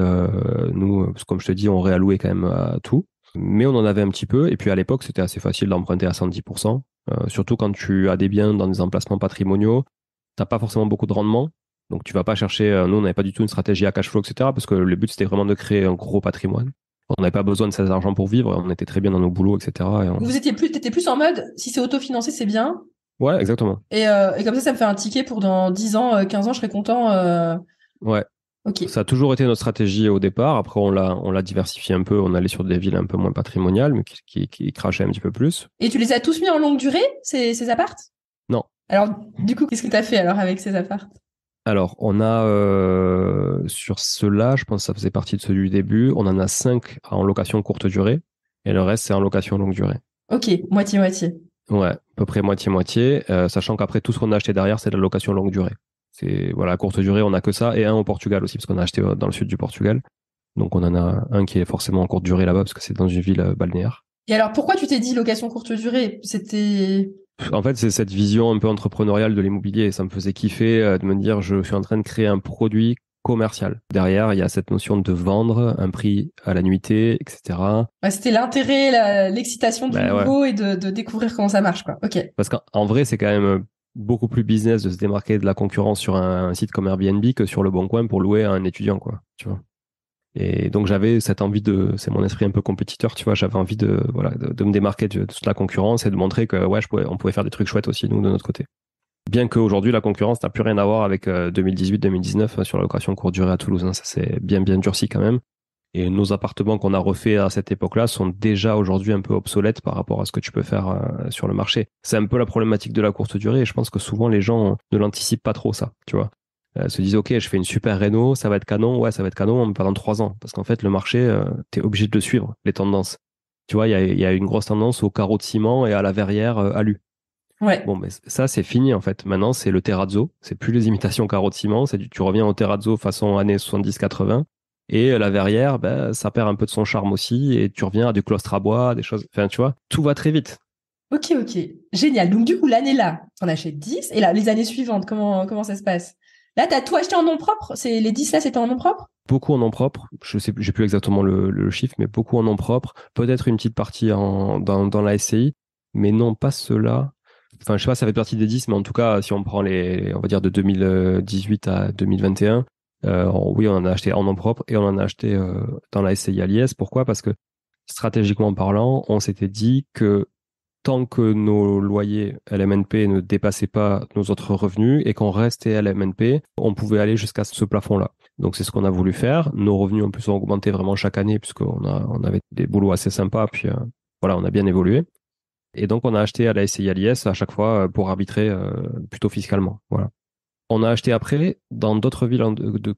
nous, parce que comme je te dis, on réallouait quand même à tout. Mais on en avait un petit peu. Et puis à l'époque, c'était assez facile d'emprunter à 110%. Surtout quand tu as des biens dans des emplacements patrimoniaux, tu n'as pas forcément beaucoup de rendement. Donc tu vas pas chercher, nous, on n'avait pas du tout une stratégie à cash flow, etc. Parce que le but, c'était vraiment de créer un gros patrimoine. On n'avait pas besoin de cet argent pour vivre, on était très bien dans nos boulots, etc. T'étais plus en mode, si c'est autofinancé, c'est bien. Ouais, exactement. Et comme ça me fait un ticket pour dans 10 ans, 15 ans, je serais content. Ouais. Ok. Ça a toujours été notre stratégie au départ. Après, on l'a diversifié un peu. On allait sur des villes un peu moins patrimoniales, mais qui crachaient un petit peu plus. Et tu les as tous mis en longue durée, ces apparts? Non. Alors, du coup, qu'est-ce que tu as fait alors avec ces apparts? Alors, on a, sur ceux-là, je pense que ça faisait partie de ceux du début, on en a 5 en location courte durée et le reste, c'est en location longue durée. Ok, moitié-moitié. Ouais, à peu près moitié-moitié, sachant qu'après, tout ce qu'on a acheté derrière, c'est de la location longue durée. C'est, voilà, courte durée, on a que ça et un au Portugal aussi, parce qu'on a acheté dans le sud du Portugal. Donc on en a un qui est forcément en courte durée là-bas parce que c'est dans une ville balnéaire. Et alors, pourquoi tu t'es dit location courte durée? C'était... En fait, c'est cette vision un peu entrepreneuriale de l'immobilier. Ça me faisait kiffer de me dire je suis en train de créer un produit commercial. Derrière, il y a cette notion de vendre un prix à la nuitée, etc. Ouais, c'était l'intérêt, l'excitation du Ben ouais. nouveau et de découvrir comment ça marche, quoi. Ok. Parce qu'en vrai, c'est quand même beaucoup plus business de se démarquer de la concurrence sur un site comme Airbnb que sur le Bon Coin pour louer à un étudiant, quoi. Tu vois. Et donc j'avais cette envie c'est mon esprit un peu compétiteur, tu vois, j'avais envie de me démarquer de toute la concurrence et de montrer que ouais, on pouvait faire des trucs chouettes aussi nous de notre côté. Bien qu'aujourd'hui la concurrence n'a plus rien à voir avec 2018-2019 sur la location courte durée à Toulouse, hein, ça c'est bien durci quand même. Et nos appartements qu'on a refaits à cette époque-là sont déjà aujourd'hui un peu obsolètes par rapport à ce que tu peux faire sur le marché. C'est un peu la problématique de la courte durée et je pense que souvent les gens ne l'anticipent pas trop ça, tu vois. Se disent ok, je fais une super réno, ça va être canon, ouais ça va être canon mais pendant 3 ans parce qu'en fait le marché t'es obligé de le suivre, les tendances. Tu vois, il y a une grosse tendance au carreau de ciment et à la verrière alu. Ouais. Bon, mais ça c'est fini en fait. Maintenant c'est le terrazzo, c'est plus les imitations carreau de ciment, tu reviens au terrazzo façon années 70-80 et la verrière, ben, ça perd un peu de son charme aussi et tu reviens à du claustre à bois, des choses. Enfin tu vois, tout va très vite. Ok. Génial. Donc, du coup, l'année là, t'en achètes 10. Et là, les années suivantes, comment ça se passe? Là, t'as tout acheté en nom propre? Les 10 là, c'était en nom propre? Beaucoup en nom propre, je sais, j'ai plus exactement le chiffre, mais beaucoup en nom propre. Peut-être une petite partie dans la SCI, mais non pas ceux-là. Enfin, je sais pas, ça fait partie des 10, mais en tout cas, si on prend on va dire de 2018 à 2021, oui, on en a acheté en nom propre et on en a acheté dans la SCI à Liège. Pourquoi? Parce que stratégiquement parlant, on s'était dit que tant que nos loyers LMNP ne dépassaient pas nos autres revenus et qu'on restait LMNP, on pouvait aller jusqu'à ce plafond-là. Donc c'est ce qu'on a voulu faire. Nos revenus en plus ont augmenté vraiment chaque année puisqu'on avait des boulots assez sympas. Puis voilà, on a bien évolué. Et donc on a acheté à la SCI à l'IS à chaque fois pour arbitrer plutôt fiscalement. Voilà. On a acheté après dans d'autres villes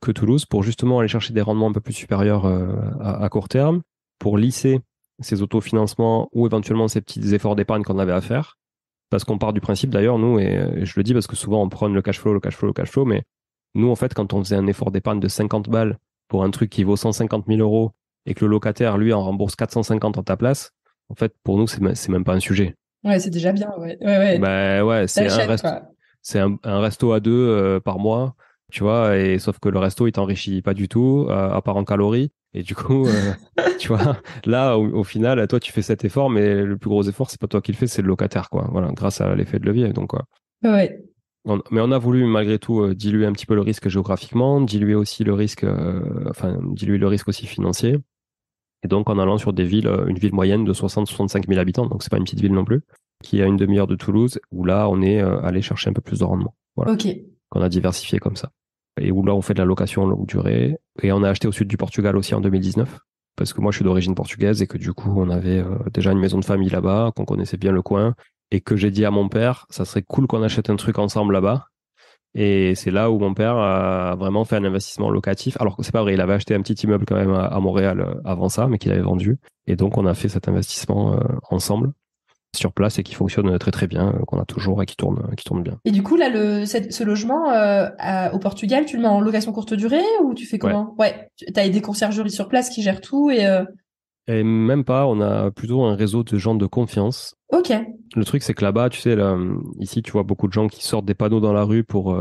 que Toulouse pour justement aller chercher des rendements un peu plus supérieurs à court terme, pour lisser ces autofinancements ou éventuellement ces petits efforts d'épargne qu'on avait à faire. Parce qu'on part du principe d'ailleurs, nous, et je le dis parce que souvent on prône le cash flow, mais nous, en fait, quand on faisait un effort d'épargne de 50 balles pour un truc qui vaut 150 000 euros et que le locataire, lui, en rembourse 450 en ta place, en fait, pour nous, c'est même pas un sujet. Ouais, c'est déjà bien, ouais. Bah ouais, c'est un resto à deux par mois, tu vois, et sauf que le resto, il t'enrichit pas du tout, à part en calories. Et du coup, tu vois, là, au final, toi, tu fais cet effort, mais le plus gros effort, c'est pas toi qui le fais, c'est le locataire, quoi. Voilà, grâce à l'effet de levier. Donc, quoi. Ouais. Mais on a voulu, malgré tout, diluer un petit peu le risque géographiquement, diluer le risque aussi financier. Et donc, en allant sur une ville moyenne de 60-65 000 habitants, donc c'est pas une petite ville non plus, qui est à une demi-heure de Toulouse, où là, on est allé chercher un peu plus de rendement. Voilà. Ok. Qu'on a diversifié comme ça. Et où là, on fait de la location longue durée. Et on a acheté au sud du Portugal aussi en 2019, parce que moi, je suis d'origine portugaise et que du coup, on avait déjà une maison de famille là-bas, qu'on connaissait bien le coin, et que j'ai dit à mon père, ça serait cool qu'on achète un truc ensemble là-bas. Et c'est là où mon père a vraiment fait un investissement locatif. Alors que c'est pas vrai, il avait acheté un petit immeuble quand même à Montréal avant ça, mais qu'il avait vendu. Et donc, on a fait cet investissement ensemble sur place et qui fonctionne très très bien, qu'on a toujours et qui tourne bien. Et du coup, là, ce logement au Portugal, tu le mets en location courte durée ou tu fais comment? Ouais. T'as des conciergeries sur place qui gèrent tout Et même pas, on a plutôt un réseau de gens de confiance. Ok. Le truc, c'est que là-bas, tu sais, ici, tu vois beaucoup de gens qui sortent des panneaux dans la rue pour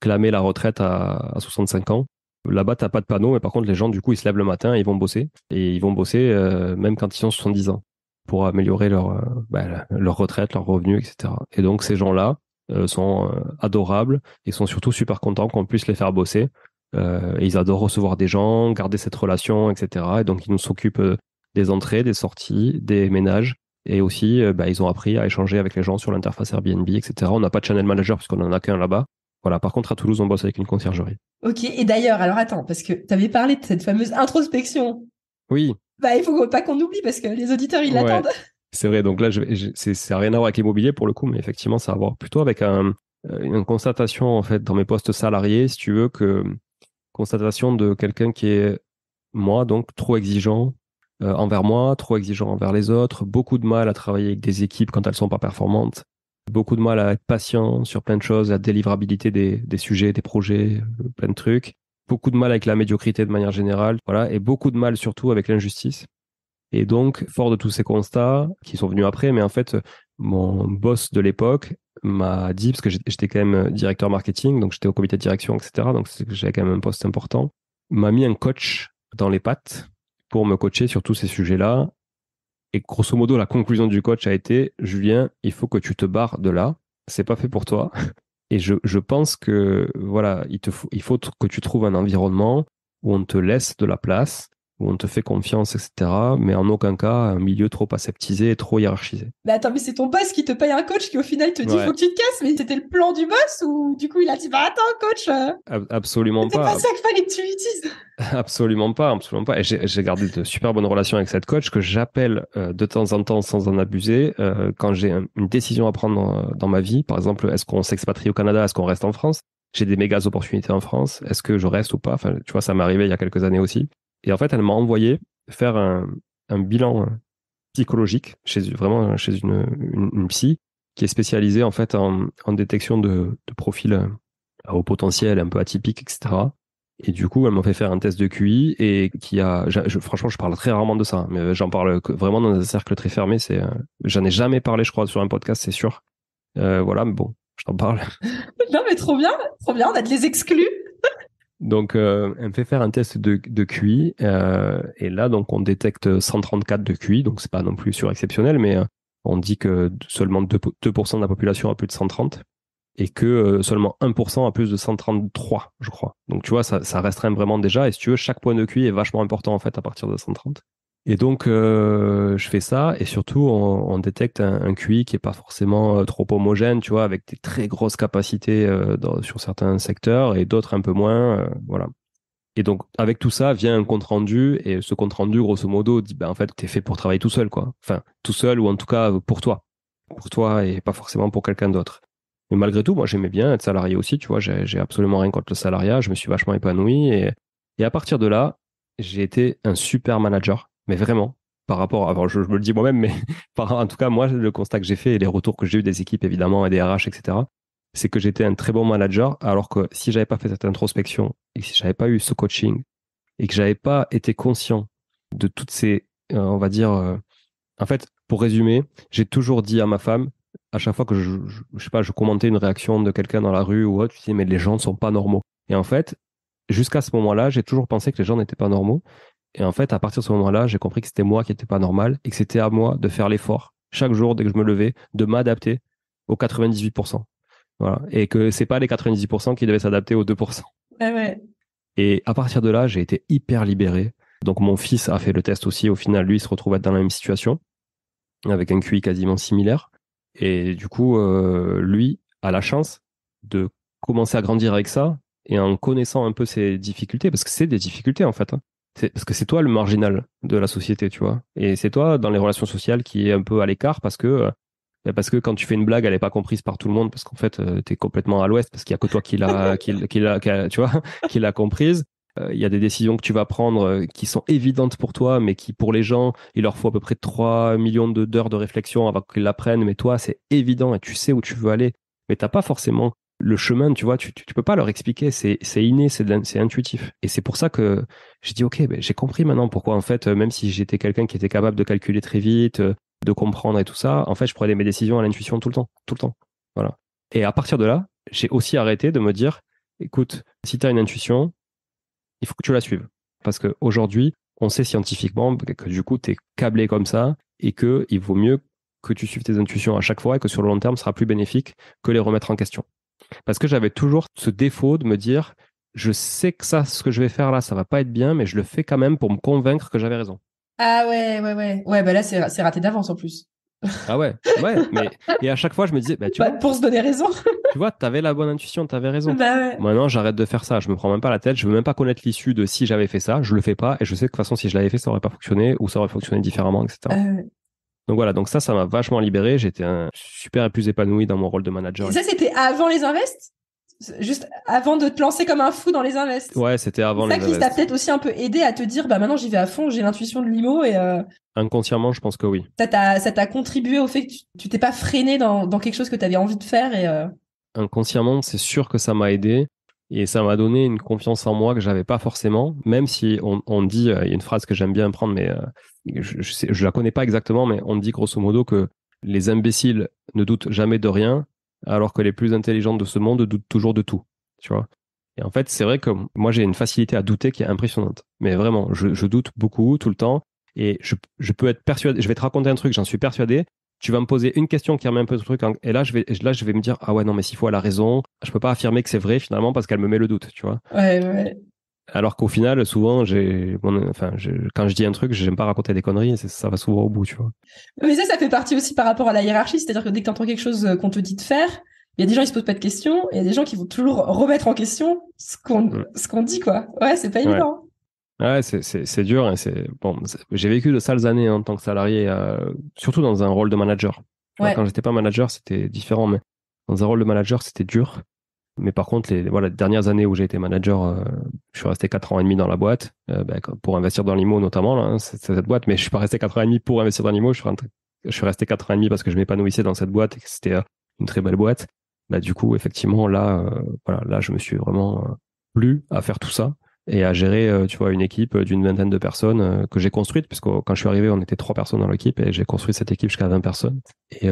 clamer la retraite à 65 ans. Là-bas, t'as pas de panneau, mais par contre, les gens, du coup, ils se lèvent le matin et ils vont bosser. Et ils vont bosser même quand ils ont 70 ans pour améliorer leur retraite, leurs revenus, etc. Et donc, ces gens-là sont adorables et sont surtout super contents qu'on puisse les faire bosser. Et ils adorent recevoir des gens, garder cette relation, etc. Et donc, ils nous s'occupent des entrées, des sorties, des ménages. Et aussi, ils ont appris à échanger avec les gens sur l'interface Airbnb, etc. On n'a pas de channel manager puisqu'on n'en a qu'un là-bas. Voilà. Par contre, à Toulouse, on bosse avec une conciergerie. Ok. Et d'ailleurs, alors attends, parce que tu avais parlé de cette fameuse introspection. Oui. Il faut pas qu'on oublie parce que les auditeurs, ils l'attendent. C'est vrai. Donc là, ça n'a rien à voir avec l'immobilier pour le coup, mais effectivement, ça a à voir plutôt avec une constatation, en fait, dans mes postes salariés, si tu veux, constatation de quelqu'un qui est, moi, donc, trop exigeant envers moi, trop exigeant envers les autres, beaucoup de mal à travailler avec des équipes quand elles sont pas performantes, beaucoup de mal à être patient sur plein de choses, la délivrabilité des sujets, des projets, plein de trucs. beaucoup de mal avec la médiocrité de manière générale, voilà, et beaucoup de mal surtout avec l'injustice. Et donc, fort de tous ces constats qui sont venus après, mais en fait, mon boss de l'époque m'a dit, parce que j'étais quand même directeur marketing, donc j'étais au comité de direction, etc., donc j'avais quand même un poste important, m'a mis un coach dans les pattes pour me coacher sur tous ces sujets-là. Et grosso modo, la conclusion du coach a été, Julien, il faut que tu te barres de là, c'est pas fait pour toi. Et je pense que, voilà, il faut que tu trouves un environnement où on te laisse de la place, où on te fait confiance, etc. Mais en aucun cas, un milieu trop aseptisé et trop hiérarchisé. Mais attends, mais c'est ton boss qui te paye un coach qui au final te dit Ouais. faut que tu te casses, mais c'était le plan du boss ou du coup il a dit bah attends coach, Absolument c'était pas. pas ça qu'il fallait que tu utilises. Absolument pas, absolument pas. Et j'ai gardé de super bonnes relations avec cette coach que j'appelle de temps en temps sans en abuser quand j'ai une décision à prendre dans ma vie. Par exemple, est-ce qu'on s'expatrie au Canada, est-ce qu'on reste en France? J'ai des méga opportunités en France. Est-ce que je reste ou pas? Enfin, tu vois, ça m'est arrivé il y a quelques années aussi. Et en fait, elle m'a envoyé faire un bilan psychologique vraiment chez une psy qui est spécialisée en fait en détection de profils au potentiel un peu atypiques, etc. Et du coup, elle m'a fait faire un test de QI et franchement, je parle très rarement de ça, mais j'en parle vraiment dans un cercle très fermé. J'en ai jamais parlé, je crois, sur un podcast, c'est sûr. Voilà, mais bon, je t'en parle. Non mais trop bien, on a de les exclus. Donc, elle me fait faire un test de QI et là, donc, on détecte 134 de QI, donc c'est pas non plus surexceptionnel, mais on dit que seulement 2% de la population a plus de 130 et que seulement 1% a plus de 133, je crois. Donc, tu vois, ça restreint vraiment déjà. Et si tu veux, chaque point de QI est vachement important, en fait, à partir de 130. Et donc, je fais ça. Et surtout, on détecte un QI qui est pas forcément trop homogène, tu vois, avec des très grosses capacités sur certains secteurs et d'autres un peu moins. Voilà. Et donc, avec tout ça, vient un compte-rendu. Et ce compte-rendu, grosso modo, dit, ben, en fait, t'es fait pour travailler tout seul, quoi. Enfin, tout seul ou en tout cas pour toi. Pour toi et pas forcément pour quelqu'un d'autre. Mais malgré tout, moi, j'aimais bien être salarié aussi, tu vois, j'ai absolument rien contre le salariat, je me suis vachement épanoui et à partir de là, j'ai été un super manager, mais vraiment, par rapport, alors je me le dis moi-même, mais en tout cas, moi, le constat que j'ai fait et les retours que j'ai eu des équipes, évidemment, et des RH, etc., c'est que j'étais un très bon manager, alors que si j'avais pas fait cette introspection et que si j'avais pas eu ce coaching et que j'avais pas été conscient de toutes ces, on va dire, en fait, pour résumer, j'ai toujours dit à ma femme, à chaque fois que je sais pas, je commentais une réaction de quelqu'un dans la rue ou autre, je disais, mais les gens ne sont pas normaux. Et en fait, jusqu'à ce moment-là, j'ai toujours pensé que les gens n'étaient pas normaux. Et en fait, à partir de ce moment-là, j'ai compris que c'était moi qui n'étais pas normal et que c'était à moi de faire l'effort, chaque jour, dès que je me levais, de m'adapter aux 98%. Voilà. Et que c'est pas les 98% qui devaient s'adapter aux 2%. Ouais. Et à partir de là, j'ai été hyper libéré. Donc, mon fils a fait le test aussi. Au final, lui, il se retrouve être dans la même situation, avec un QI quasiment similaire. Et du coup, lui a la chance de commencer à grandir avec ça et en connaissant un peu ses difficultés, parce que c'est des difficultés en fait. Hein. Parce que c'est toi le marginal de la société, tu vois. Et c'est toi dans les relations sociales qui est un peu à l'écart parce que quand tu fais une blague, elle n'est pas comprise par tout le monde parce qu'en fait, tu es complètement à l'ouest parce qu'il n'y a que toi tu vois, qui l'a comprise. Il y a des décisions que tu vas prendre qui sont évidentes pour toi, mais qui, pour les gens, il leur faut à peu près 3 millions d'heures de réflexion avant qu'ils l'apprennent. Mais toi, c'est évident et tu sais où tu veux aller. Mais t'as pas forcément le chemin, tu vois, tu peux pas leur expliquer. C'est inné, c'est intuitif. Et c'est pour ça que j'ai dit, OK, ben, j'ai compris maintenant pourquoi, en fait, même si j'étais quelqu'un qui était capable de calculer très vite, de comprendre et tout ça, en fait, je prenais mes décisions à l'intuition tout le temps. Tout le temps. Voilà. Et à partir de là, j'ai aussi arrêté de me dire, écoute, si tu as une intuition, il faut que tu la suives. Parce qu'aujourd'hui, on sait scientifiquement que du coup, tu es câblé comme ça et qu'il vaut mieux que tu suives tes intuitions à chaque fois et que sur le long terme, ce sera plus bénéfique que les remettre en question. Parce que j'avais toujours ce défaut de me dire, je sais que ça, ce que je vais faire là, ça va pas être bien, mais je le fais quand même pour me convaincre que j'avais raison. Ah ouais. Ouais, bah là, c'est raté d'avance en plus. Ah ouais, mais et à chaque fois, je me disais, bah, tu vois, Pour se donner raison. tu vois, t'avais la bonne intuition, t'avais raison. Bah ouais. Maintenant, j'arrête de faire ça. Je me prends même pas la tête. Je veux même pas connaître l'issue de si j'avais fait ça. Je le fais pas. Et je sais que de toute façon, si je l'avais fait, ça aurait pas fonctionné ou ça aurait fonctionné différemment, etc. Donc voilà. Donc ça m'a vachement libéré. J'étais super plus épanoui dans mon rôle de manager. Et ça, c'était avant les invests? Juste avant de te lancer comme un fou dans les invests? Ouais, c'était avant les invests. Ça qui t'a peut-être aussi un peu aidé à te dire, bah maintenant j'y vais à fond, j'ai l'intuition de l'IMO et inconsciemment, je pense que oui. Ça t'a contribué au fait que tu t'es pas freiné dans quelque chose que tu avais envie de faire et Inconsciemment, c'est sûr que ça m'a aidé. Et ça m'a donné une confiance en moi que j'avais pas forcément, même si on dit, il y a une phrase que j'aime bien prendre, mais je la connais pas exactement, mais on dit grosso modo que les imbéciles ne doutent jamais de rien, alors que les plus intelligents de ce monde doutent toujours de tout, tu vois. Et en fait, c'est vrai que moi, j'ai une facilité à douter qui est impressionnante. Mais vraiment, je doute beaucoup, tout le temps, et je peux être persuadé, je vais te raconter un truc, j'en suis persuadé. Tu vas me poser une question qui remet un peu le truc, et là, je vais me dire, ah ouais, non, mais s'il faut, elle a raison. Je peux pas affirmer que c'est vrai, finalement, parce qu'elle me met le doute, tu vois. Ouais. Alors qu'au final, souvent, quand je dis un truc, j'aime pas raconter des conneries, et ça va souvent au bout, tu vois. Mais ça fait partie aussi par rapport à la hiérarchie. C'est-à-dire que dès que tu entends quelque chose qu'on te dit de faire, il y a des gens qui se posent pas de questions, et il y a des gens qui vont toujours remettre en question ce qu'on dit, quoi. Ouais, c'est pas évident. Ouais, c'est dur. Hein, j'ai vécu de sales années en tant que salarié, surtout dans un rôle de manager. Ouais. Quand j'étais pas manager, c'était différent, mais dans un rôle de manager, c'était dur. Mais par contre, les dernières années où j'ai été manager, je suis resté 4 ans et demi dans la boîte, pour investir dans l'IMO notamment, là, hein, c'est cette boîte, mais je suis pas resté 4 ans et demi pour investir dans l'IMO, je suis resté 4 ans et demi parce que je m'épanouissais dans cette boîte et que c'était une très belle boîte. Bah, du coup, effectivement, là, là, je me suis vraiment plu à faire tout ça et à gérer, tu vois, une équipe d'une vingtaine de personnes que j'ai construite, puisque quand je suis arrivé, on était 3 personnes dans l'équipe et j'ai construit cette équipe jusqu'à 20 personnes. Et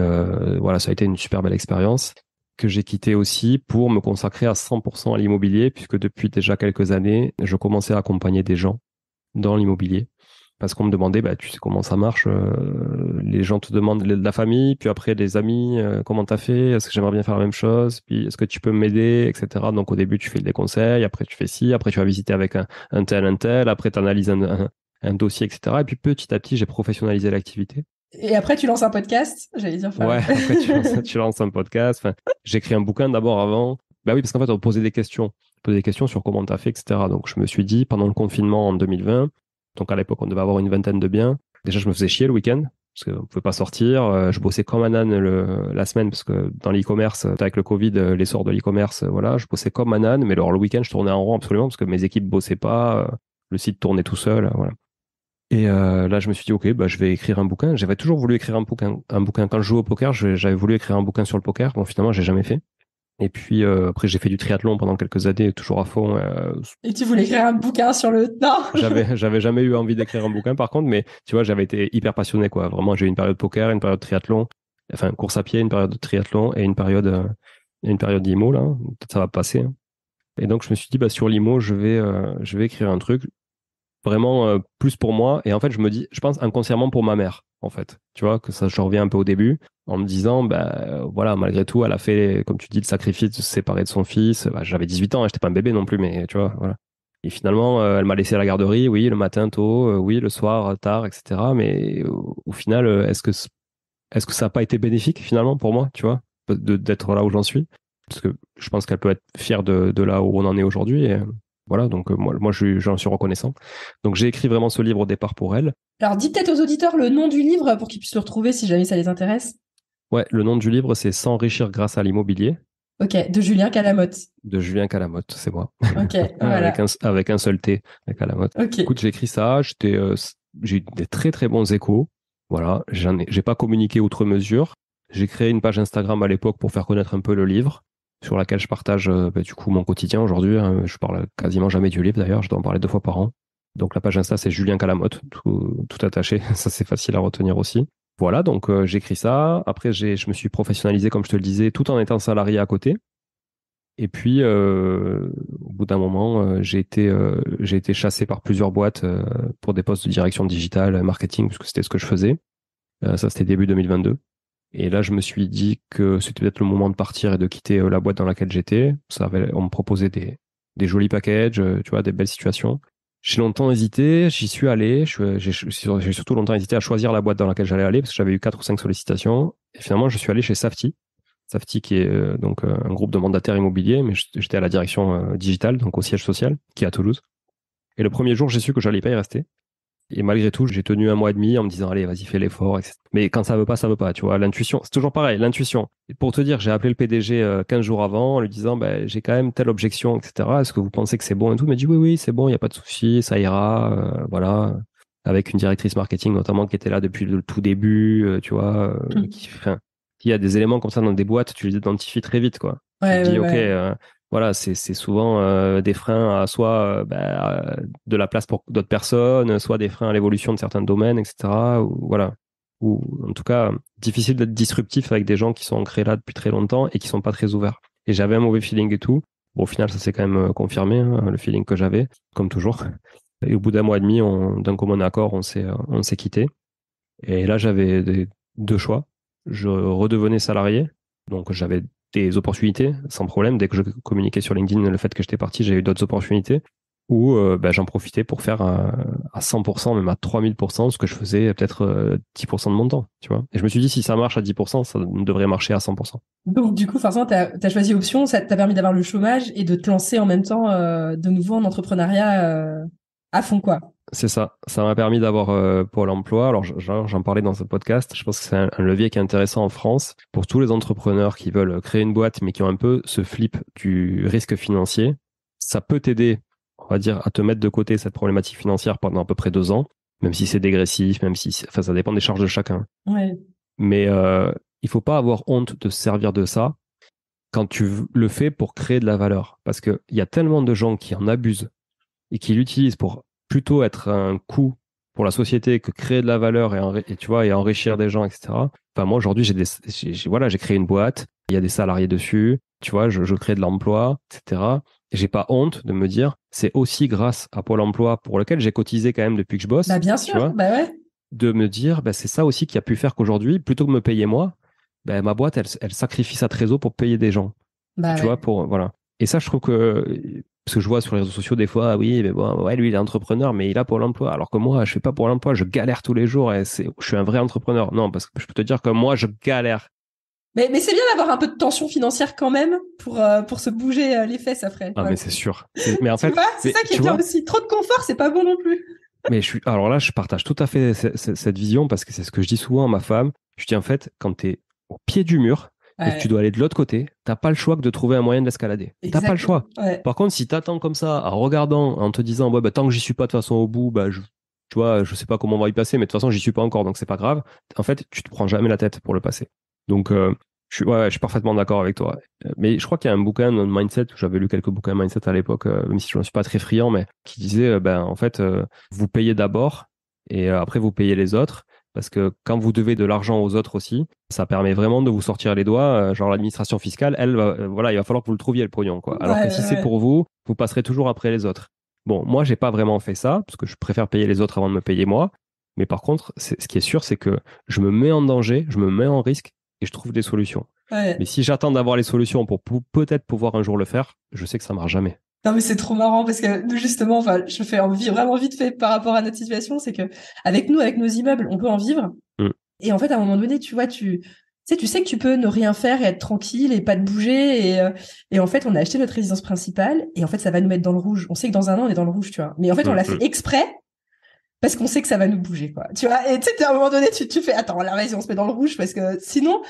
voilà, ça a été une super belle expérience que j'ai quitté aussi pour me consacrer à 100% à l'immobilier, puisque depuis déjà quelques années, je commençais à accompagner des gens dans l'immobilier. Parce qu'on me demandait, bah, tu sais comment ça marche, les gens te demandent de la famille, puis après des amis, comment t'as fait, est-ce que j'aimerais bien faire la même chose, puis est-ce que tu peux m'aider, etc. Donc au début, tu fais des conseils, après tu fais ci, après tu vas visiter avec un tel, après tu analyses un dossier, etc. Et puis petit à petit, j'ai professionnalisé l'activité. Et après, tu lances un podcast, j'allais dire. Ouais, après tu lances un podcast. Enfin, j'écris un bouquin d'abord avant. Bah oui, parce qu'en fait, on me posait des questions. On posait des questions sur comment t'as fait, etc. Donc je me suis dit, pendant le confinement en 2020, donc à l'époque, on devait avoir une vingtaine de biens. Déjà, je me faisais chier le week-end, parce qu'on ne pouvait pas sortir. Je bossais comme un âne la semaine, parce que dans l'e-commerce, avec le Covid, l'essor de l'e-commerce, voilà, je bossais comme un âne. Mais alors le week-end, je tournais en rond absolument, parce que mes équipes bossaient pas. Le site tournait tout seul, voilà. Et là, je me suis dit, ok, bah, je vais écrire un bouquin. J'avais toujours voulu écrire un bouquin. Quand je jouais au poker, j'avais voulu écrire un bouquin sur le poker. Bon, finalement, j'ai jamais fait. Et puis après, j'ai fait du triathlon pendant quelques années, toujours à fond. Et tu voulais écrire un bouquin sur le... Non. J'avais jamais eu envie d'écrire un bouquin, par contre, mais tu vois, j'avais été hyper passionné, quoi. Vraiment, j'ai eu une période poker, une période triathlon, enfin course à pied, une période de triathlon et une période d'IMO là. Peut-être ça va passer. Hein. Et donc, je me suis dit, bah sur l'IMO, je vais écrire un truc vraiment plus pour moi. Et en fait, je pense inconsciemment pour ma mère, en fait. Tu vois, que ça, je reviens un peu au début, en me disant, bah voilà, malgré tout, elle a fait, comme tu dis, le sacrifice de se séparer de son fils. Bah, j'avais 18 ans, hein, j'étais pas un bébé non plus, mais tu vois, voilà. Et finalement, elle m'a laissé à la garderie, oui, le matin tôt, oui, le soir tard, etc. Mais au final, est-ce que ça n'a pas été bénéfique finalement pour moi, tu vois, d'être là où j'en suis? Parce que je pense qu'elle peut être fière de là où on en est aujourd'hui. Et voilà, donc moi j'en suis reconnaissant. Donc j'ai écrit vraiment ce livre au départ pour elle. Alors dis peut-être aux auditeurs le nom du livre pour qu'ils puissent le retrouver si jamais ça les intéresse. Ouais, le nom du livre, c'est S'enrichir grâce à l'immobilier. Ok, de Julien Calamotte. De Julien Calamotte, c'est moi. Ok, voilà. avec un seul T, avec Calamotte. Ok. Écoute, j'ai écrit ça, j'ai eu des très très bons échos. Voilà, j'ai pas communiqué outre mesure. J'ai créé une page Instagram à l'époque pour faire connaître un peu le livre, sur laquelle je partage du coup mon quotidien aujourd'hui. Hein. Je parle quasiment jamais du livre d'ailleurs, je dois en parler 2 fois par an. Donc la page Insta, c'est Julien Calamotte, tout attaché. Ça, c'est facile à retenir aussi. Voilà, donc j'écris ça. Après, je me suis professionnalisé, comme je te le disais, tout en étant salarié à côté. Et puis, au bout d'un moment, j'ai été chassé par plusieurs boîtes pour des postes de direction digitale, marketing, parce que c'était ce que je faisais. Ça, c'était début 2022. Et là, je me suis dit que c'était peut-être le moment de partir et de quitter la boîte dans laquelle j'étais. On me proposait des jolis packages, tu vois, des belles situations. J'ai longtemps hésité, j'y suis allé. J'ai surtout longtemps hésité à choisir la boîte dans laquelle j'allais aller parce que j'avais eu 4 ou 5 sollicitations. Et finalement, je suis allé chez Safety. Safety qui est donc un groupe de mandataires immobiliers, mais j'étais à la direction digitale, donc au siège social, qui est à Toulouse. Et le premier jour, j'ai su que j'allais pas y rester. Et malgré tout, j'ai tenu 1 mois et demi en me disant, allez, vas-y, fais l'effort, etc. Mais quand ça veut pas, tu vois. L'intuition, c'est toujours pareil, l'intuition. Et pour te dire, j'ai appelé le PDG 15 jours avant en lui disant, bah, j'ai quand même telle objection, etc. Est-ce que vous pensez que c'est bon et tout? Il m'a dit, oui, c'est bon, il n'y a pas de souci, ça ira, voilà. Avec une directrice marketing notamment qui était là depuis le tout début, tu vois, il y a des éléments comme ça dans des boîtes, tu les identifies très vite, quoi. Ouais, tu te dis, ouais, ok, ouais. voilà, c'est souvent des freins à soit de la place pour d'autres personnes, soit des freins à l'évolution de certains domaines, etc. Ou, voilà. Ou en tout cas, difficile d'être disruptif avec des gens qui sont ancrés là depuis très longtemps et qui sont pas très ouverts. Et j'avais un mauvais feeling et tout. Bon, au final, ça s'est quand même confirmé, hein, le feeling que j'avais, comme toujours. Et au bout d'un mois et demi, d'un commun accord, on s'est quitté. Et là, j'avais deux choix. Je redevenais salarié, donc j'avais des opportunités sans problème. Dès que je communiquais sur LinkedIn le fait que j'étais parti, j'ai eu d'autres opportunités. Ou j'en profitais pour faire à 100%, même à 3000%, ce que je faisais peut-être 10% de mon temps, tu vois. Et je me suis dit, si ça marche à 10%, ça devrait marcher à 100%. Donc, du coup, forcément, t'as choisi option, ça t'a permis d'avoir le chômage et de te lancer en même temps de nouveau en entrepreneuriat à fond, quoi. C'est ça. Ça m'a permis d'avoir Pôle emploi. Alors, j'en parlais dans ce podcast. Je pense que c'est un levier qui est intéressant en France pour tous les entrepreneurs qui veulent créer une boîte, mais qui ont un peu ce flip du risque financier. Ça peut t'aider, on va dire, à te mettre de côté cette problématique financière pendant à peu près 2 ans, même si c'est dégressif, même si, enfin, ça dépend des charges de chacun. Ouais. Mais il faut pas avoir honte de se servir de ça quand tu le fais pour créer de la valeur. Parce qu'il y a tellement de gens qui en abusent et qui l'utilisent pour plutôt être un coût pour la société que créer de la valeur et tu vois, et enrichir des gens, etc. Enfin, moi, aujourd'hui, j'ai créé une boîte, il y a des salariés dessus, tu vois, je crée de l'emploi, etc. Et j'ai pas honte de me dire, c'est aussi grâce à Pôle emploi pour lequel j'ai cotisé quand même depuis que je bosse. Bah, bien tu sûr, vois, bah ouais. de me dire, c'est ça aussi qui a pu faire qu'aujourd'hui, plutôt que de me payer moi, ma boîte, elle sacrifie sa trésor pour payer des gens. Bah Tu ouais. vois, voilà. Et ça, je trouve parce que je vois sur les réseaux sociaux des fois, ah oui, mais bon, ouais, lui, il est entrepreneur, mais il a Pôle emploi. Alors que moi, je fais pas Pôle emploi, je galère tous les jours et je suis un vrai entrepreneur. Non, parce que je peux te dire que moi, je galère. Mais c'est bien d'avoir un peu de tension financière quand même pour se bouger les fesses après. Ah, Ouais. mais c'est sûr. Mais en Tu fait, vois, c'est ça qui est tu bien vois, aussi. Trop de confort, c'est pas bon non plus. mais alors là, je partage tout à fait cette vision parce que c'est ce que je dis souvent à ma femme. Je dis en fait, quand tu es au pied du mur et que tu dois aller de l'autre côté, t'as pas le choix que de trouver un moyen de l'escalader. T'as pas le choix. Ouais. Par contre, si t'attends comme ça, en regardant, en te disant, ouais, tant que j'y suis pas de toute façon au bout, tu vois, je sais pas comment on va y passer, mais de toute façon, j'y suis pas encore, donc c'est pas grave. En fait, tu te prends jamais la tête pour le passer. Donc, je suis parfaitement d'accord avec toi. Mais je crois qu'il y a un bouquin de mindset, j'avais lu quelques bouquins de mindset à l'époque, même si je ne suis pas très friand, mais qui disait, en fait, vous payez d'abord et après vous payez les autres. Parce que quand vous devez de l'argent aux autres aussi, ça permet vraiment de vous sortir les doigts. Genre l'administration fiscale, elle, voilà, il va falloir que vous le trouviez le pognon, quoi. Alors que si c'est pour vous, vous passerez toujours après les autres. Bon, moi, j'ai pas vraiment fait ça parce que je préfère payer les autres avant de me payer moi. Mais par contre, ce qui est sûr, c'est que je me mets en danger, je me mets en risque et je trouve des solutions. Ouais. Mais si j'attends d'avoir les solutions pour peut-être pouvoir un jour le faire, je sais que ça marche jamais. Non, mais c'est trop marrant parce que nous, justement, enfin, je fais vraiment vite fait par rapport à notre situation, c'est que avec nous, avec nos immeubles, on peut en vivre. Et en fait, à un moment donné, tu vois, tu sais que tu peux ne rien faire et être tranquille et pas te bouger. Et en fait, on a acheté notre résidence principale et en fait, ça va nous mettre dans le rouge. On sait que dans un an, on est dans le rouge, tu vois. Mais en fait, on l'a fait exprès parce qu'on sait que ça va nous bouger, quoi. Tu vois. Et tu sais, à un moment donné, tu fais, attends, là, vas-y, on se met dans le rouge parce que sinon,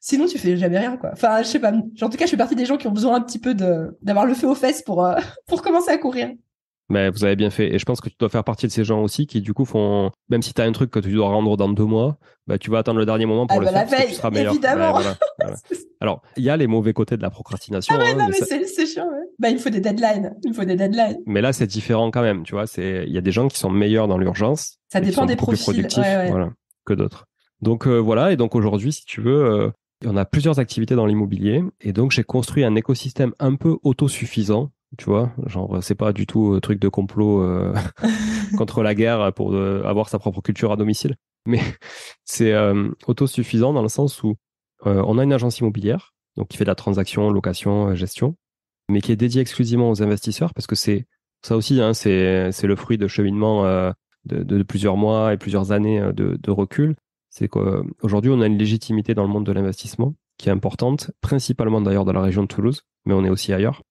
tu fais jamais rien, quoi. Enfin, je sais pas. En tout cas, je fais partie des gens qui ont besoin un petit peu d'avoir le feu aux fesses pour commencer à courir. Mais vous avez bien fait. Et je pense que tu dois faire partie de ces gens aussi qui, du coup, même si tu as un truc que tu dois rendre dans 2 mois, tu vas attendre le dernier moment pour le faire la parce que veille, tu seras meilleur. évidemment. Voilà. Alors, il y a les mauvais côtés de la procrastination. Non, mais c'est chiant, ouais. Il faut des deadlines. Mais là, c'est différent quand même, tu vois. Il y a des gens qui sont meilleurs dans l'urgence. Ça dépend des profils. Plus productifs, voilà, que d'autres. Donc, voilà. Et donc, aujourd'hui, si tu veux, on a plusieurs activités dans l'immobilier. Et donc, j'ai construit un écosystème un peu autosuffisant. Tu vois, genre, c'est pas du tout truc de complot contre la guerre pour avoir sa propre culture à domicile. Mais c'est autosuffisant dans le sens où on a une agence immobilière, donc qui fait de la transaction, location, gestion, mais qui est dédiée exclusivement aux investisseurs parce que c'est ça aussi, hein, c'est le fruit de cheminement de plusieurs mois et plusieurs années de recul. C'est qu'aujourd'hui, on a une légitimité dans le monde de l'investissement qui est importante, principalement d'ailleurs dans la région de Toulouse, mais on est aussi ailleurs.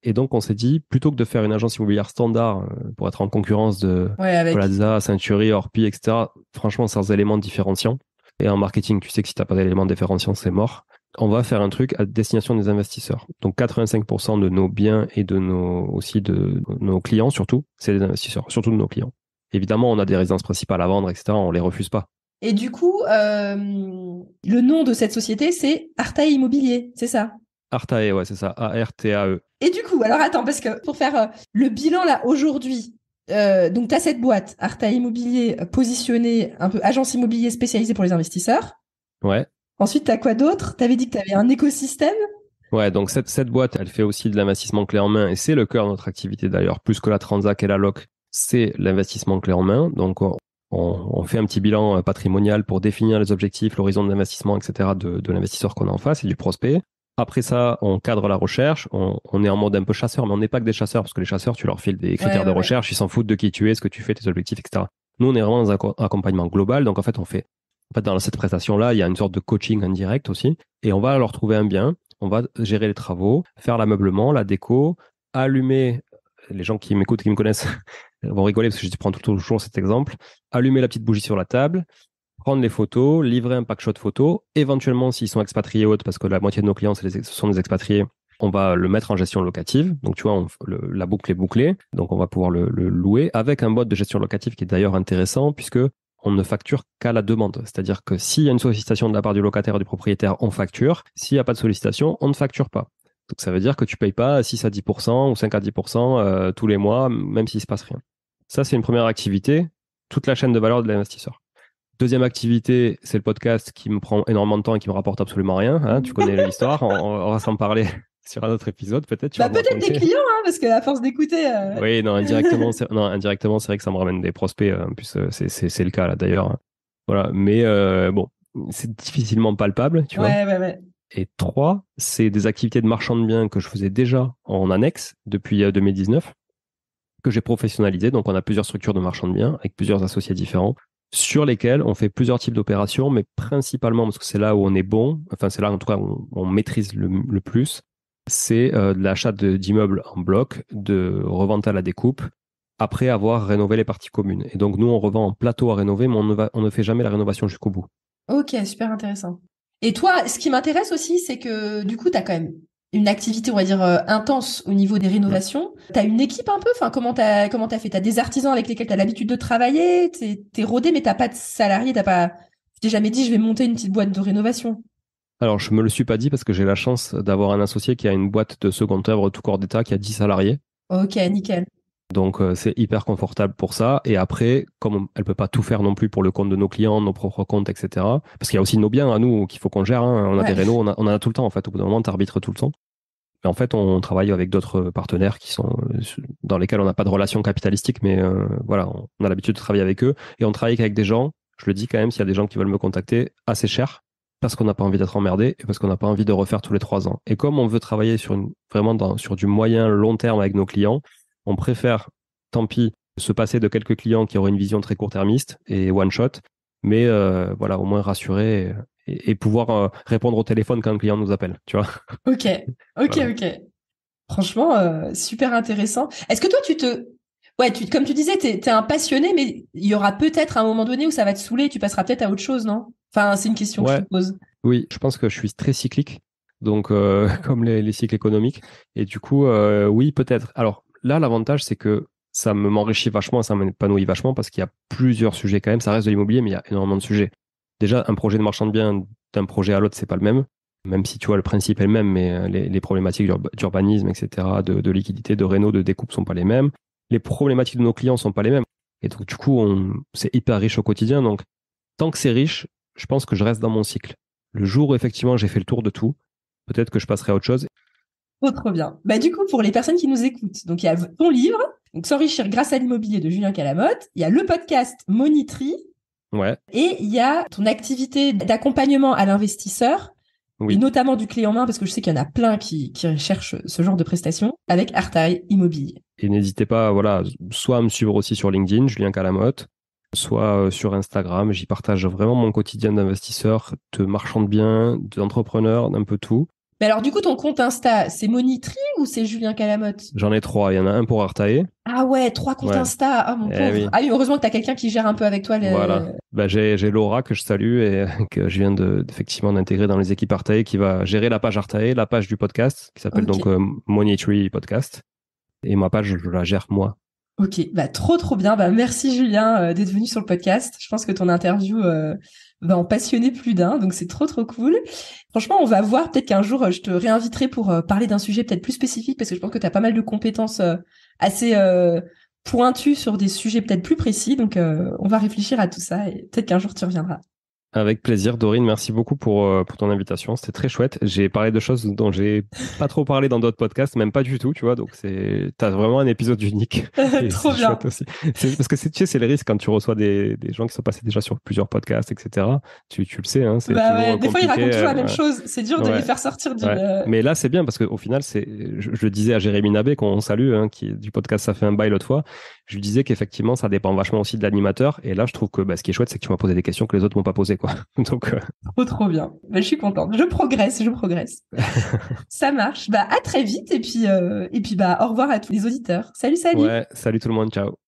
Et donc, on s'est dit, plutôt que de faire une agence immobilière standard pour être en concurrence de Plaza, Century, Orpi, etc., franchement, sans éléments différenciants. Et en marketing, tu sais que si tu n'as pas d'éléments différenciants, c'est mort. On va faire un truc à destination des investisseurs. Donc, 85% de nos biens et de nos clients, surtout, c'est des investisseurs, surtout de nos clients. Évidemment, on a des résidences principales à vendre, etc., on les refuse pas. Et du coup, le nom de cette société, c'est Artaï Immobilier, c'est ça? Artae, ouais, c'est ça. A-R-T-A-E. Et du coup, alors attends, parce que pour faire le bilan là aujourd'hui, donc tu as cette boîte, Artae Immobilier, positionnée un peu agence immobilier spécialisée pour les investisseurs. Ouais. Ensuite, tu as quoi d'autre? Tu avais dit que tu avais un écosystème. Ouais, donc cette boîte, elle fait aussi de l'investissement clé en main et c'est le cœur de notre activité d'ailleurs, plus que la Transac et la Loc, c'est l'investissement clé en main. Donc on fait un petit bilan patrimonial pour définir les objectifs, l'horizon d'investissement, etc. de l'investisseur qu'on a en face et du prospect. Après ça, on cadre la recherche, on est en mode un peu chasseur, mais on n'est pas que des chasseurs, parce que les chasseurs, tu leur files des critères de recherche, ils s'en foutent de qui tu es, ce que tu fais, tes objectifs, etc. Nous, on est vraiment dans un accompagnement global, donc en fait, dans cette prestation-là, il y a une sorte de coaching indirect aussi, et on va leur trouver un bien, on va gérer les travaux, faire l'ameublement, la déco, allumer, les gens qui m'écoutent, qui me connaissent, vont rigoler parce que je prends toujours cet exemple, allumer la petite bougie sur la table, prendre les photos, livrer un pack shot photo, éventuellement s'ils sont expatriés ou autres, parce que la moitié de nos clients ce sont des expatriés, on va le mettre en gestion locative. Donc tu vois, la boucle est bouclée, donc on va pouvoir le louer avec un mode de gestion locative qui est d'ailleurs intéressant puisque on ne facture qu'à la demande. C'est-à-dire que s'il y a une sollicitation de la part du locataire ou du propriétaire, on facture. S'il n'y a pas de sollicitation, on ne facture pas. Donc ça veut dire que tu payes pas 6 à 10% ou 5 à 10% tous les mois, même s'il se passe rien. Ça, c'est une première activité, toute la chaîne de valeur de l'investisseur. Deuxième activité, c'est le podcast qui me prend énormément de temps et qui me rapporte absolument rien. Hein. Tu connais l'histoire, on va s'en parler sur un autre épisode peut-être. Peut-être des clients, hein, parce qu'à force d'écouter... Oui, non, indirectement, c'est vrai que ça me ramène des prospects. En plus, c'est le cas là d'ailleurs. Voilà, mais bon, c'est difficilement palpable, tu vois. Ouais. Et 3, c'est des activités de marchand de biens que je faisais déjà en annexe depuis 2019, que j'ai professionnalisé. Donc, on a plusieurs structures de marchand de biens avec plusieurs associés différents, sur lesquels on fait plusieurs types d'opérations, mais principalement, parce que c'est là où on est bon, enfin c'est là en tout cas où on maîtrise le plus, c'est de l'achat d'immeubles en bloc, de revente à la découpe, après avoir rénové les parties communes. Et donc nous, on revend en plateau à rénover, mais on ne fait jamais la rénovation jusqu'au bout. Ok, super intéressant. Et toi, ce qui m'intéresse aussi, c'est que du coup, tu as quand même une activité, on va dire, intense au niveau des rénovations. Tu as une équipe un peu? Enfin, comment t'as fait? Tu as des artisans avec lesquels tu as l'habitude de travailler? T'es rodé, mais t'as pas de salariés, tu t'es jamais dit, je vais monter une petite boîte de rénovation? Alors, je me le suis pas dit parce que j'ai la chance d'avoir un associé qui a une boîte de seconde œuvre tout corps d'état qui a 10 salariés. Ok, nickel. Donc, c'est hyper confortable pour ça. Et après, comme elle peut pas tout faire non plus pour le compte de nos clients, nos propres comptes, etc. Parce qu'il y a aussi nos biens à nous qu'il faut qu'on gère. Hein. On a des rénos, on en a tout le temps en fait. Au bout d'un moment, t'arbitres tout le temps. Mais en fait, on travaille avec d'autres partenaires qui sont dans lesquels on n'a pas de relation capitalistique, mais voilà, on a l'habitude de travailler avec eux. Et on travaille avec des gens, je le dis quand même, s'il y a des gens qui veulent me contacter, assez cher, parce qu'on n'a pas envie d'être emmerdé et parce qu'on n'a pas envie de refaire tous les 3 ans. Et comme on veut travailler sur du moyen long terme avec nos clients, on préfère, tant pis, se passer de quelques clients qui auraient une vision très court-termiste et one shot, mais voilà, au moins rassurer et pouvoir répondre au téléphone quand un client nous appelle, tu vois. Ok. Voilà. Franchement, super intéressant. Est-ce que toi, ouais, comme tu disais, t'es un passionné, mais il y aura peut-être un moment donné où ça va te saouler, tu passeras peut-être à autre chose, non? Enfin, c'est une question que je te pose. Oui, je pense que je suis très cyclique, donc comme les cycles économiques. Et du coup, oui, peut-être. Alors là, l'avantage, c'est que ça m'enrichit vachement, ça m'épanouit vachement parce qu'il y a plusieurs sujets quand même. Ça reste de l'immobilier, mais il y a énormément de sujets. Déjà, un projet de marchand de biens d'un projet à l'autre, c'est pas le même. Même si tu vois, le principe est le même, mais les problématiques d'urbanisme, etc., de liquidité, de réno, de découpe sont pas les mêmes. Les problématiques de nos clients sont pas les mêmes. Et donc, du coup, c'est hyper riche au quotidien. Donc, tant que c'est riche, je pense que je reste dans mon cycle. Le jour où effectivement j'ai fait le tour de tout, peut-être que je passerai à autre chose. Oh, trop bien. Bah, du coup, pour les personnes qui nous écoutent, donc il y a ton livre, donc S'enrichir grâce à l'immobilier de Julien Calamotte, il y a le podcast Money Tree, Ouais. Et il y a ton activité d'accompagnement à l'investisseur, Oui. et notamment du clé en main, parce que je sais qu'il y en a plein qui recherchent ce genre de prestations, avec Artae Immobilier. Et n'hésitez pas, voilà, soit à me suivre aussi sur LinkedIn, Julien Calamotte, soit sur Instagram. J'y partage vraiment mon quotidien d'investisseur, de marchand de biens, d'entrepreneur, d'un peu tout. Mais alors, du coup, ton compte Insta, c'est Money Tree ou c'est Julien Calamotte? J'en ai 3. Il y en a un pour Artae. Ah ouais, 3 comptes Insta. Ah, mon pauvre. Oui. Ah oui, heureusement que t'as quelqu'un qui gère un peu avec toi. Voilà. Bah, j'ai Laura que je salue et que je viens effectivement d'intégrer dans les équipes Artae qui va gérer la page Artae, la page du podcast qui s'appelle donc Money Tree Podcast. Et ma page, je la gère moi. Ok, bah trop bien. Bah merci Julien d'être venu sur le podcast. Je pense que ton interview va en passionner plus d'un, donc c'est trop trop cool. Franchement, on va voir, peut-être qu'un jour je te réinviterai pour parler d'un sujet peut-être plus spécifique, parce que je pense que tu as pas mal de compétences assez pointues sur des sujets peut-être plus précis, donc on va réfléchir à tout ça et peut-être qu'un jour tu reviendras. Avec plaisir, Dorine, merci beaucoup pour ton invitation. C'était très chouette. J'ai parlé de choses dont j'ai pas trop parlé dans d'autres podcasts, même pas du tout, tu vois. Donc, t'as vraiment un épisode unique. Et Trop c'est bien. chouette aussi. Parce que tu sais, c'est le risque quand tu reçois des gens qui sont passés déjà sur plusieurs podcasts, etc. Tu le sais, hein, c'est Bah toujours ouais, des fois ils compliqué. racontent toujours la même chose. C'est dur de les Ouais. faire sortir d'une. Ouais. Mais là, c'est bien parce qu'au final, je le disais à Jérémy Nabé, qu'on salue, hein, qui est du podcast Ça fait un bail l'autre fois. Je lui disais qu'effectivement, ça dépend vachement aussi de l'animateur. Et là, je trouve que ce qui est chouette, c'est que tu m'as posé des questions que les autres m'ont pas posées, quoi. Donc, Trop bien. Bah, je suis contente. Je progresse. Ça marche. Bah, à très vite. Et puis, bah, au revoir à tous les auditeurs. Salut. ouais, salut tout le monde, ciao.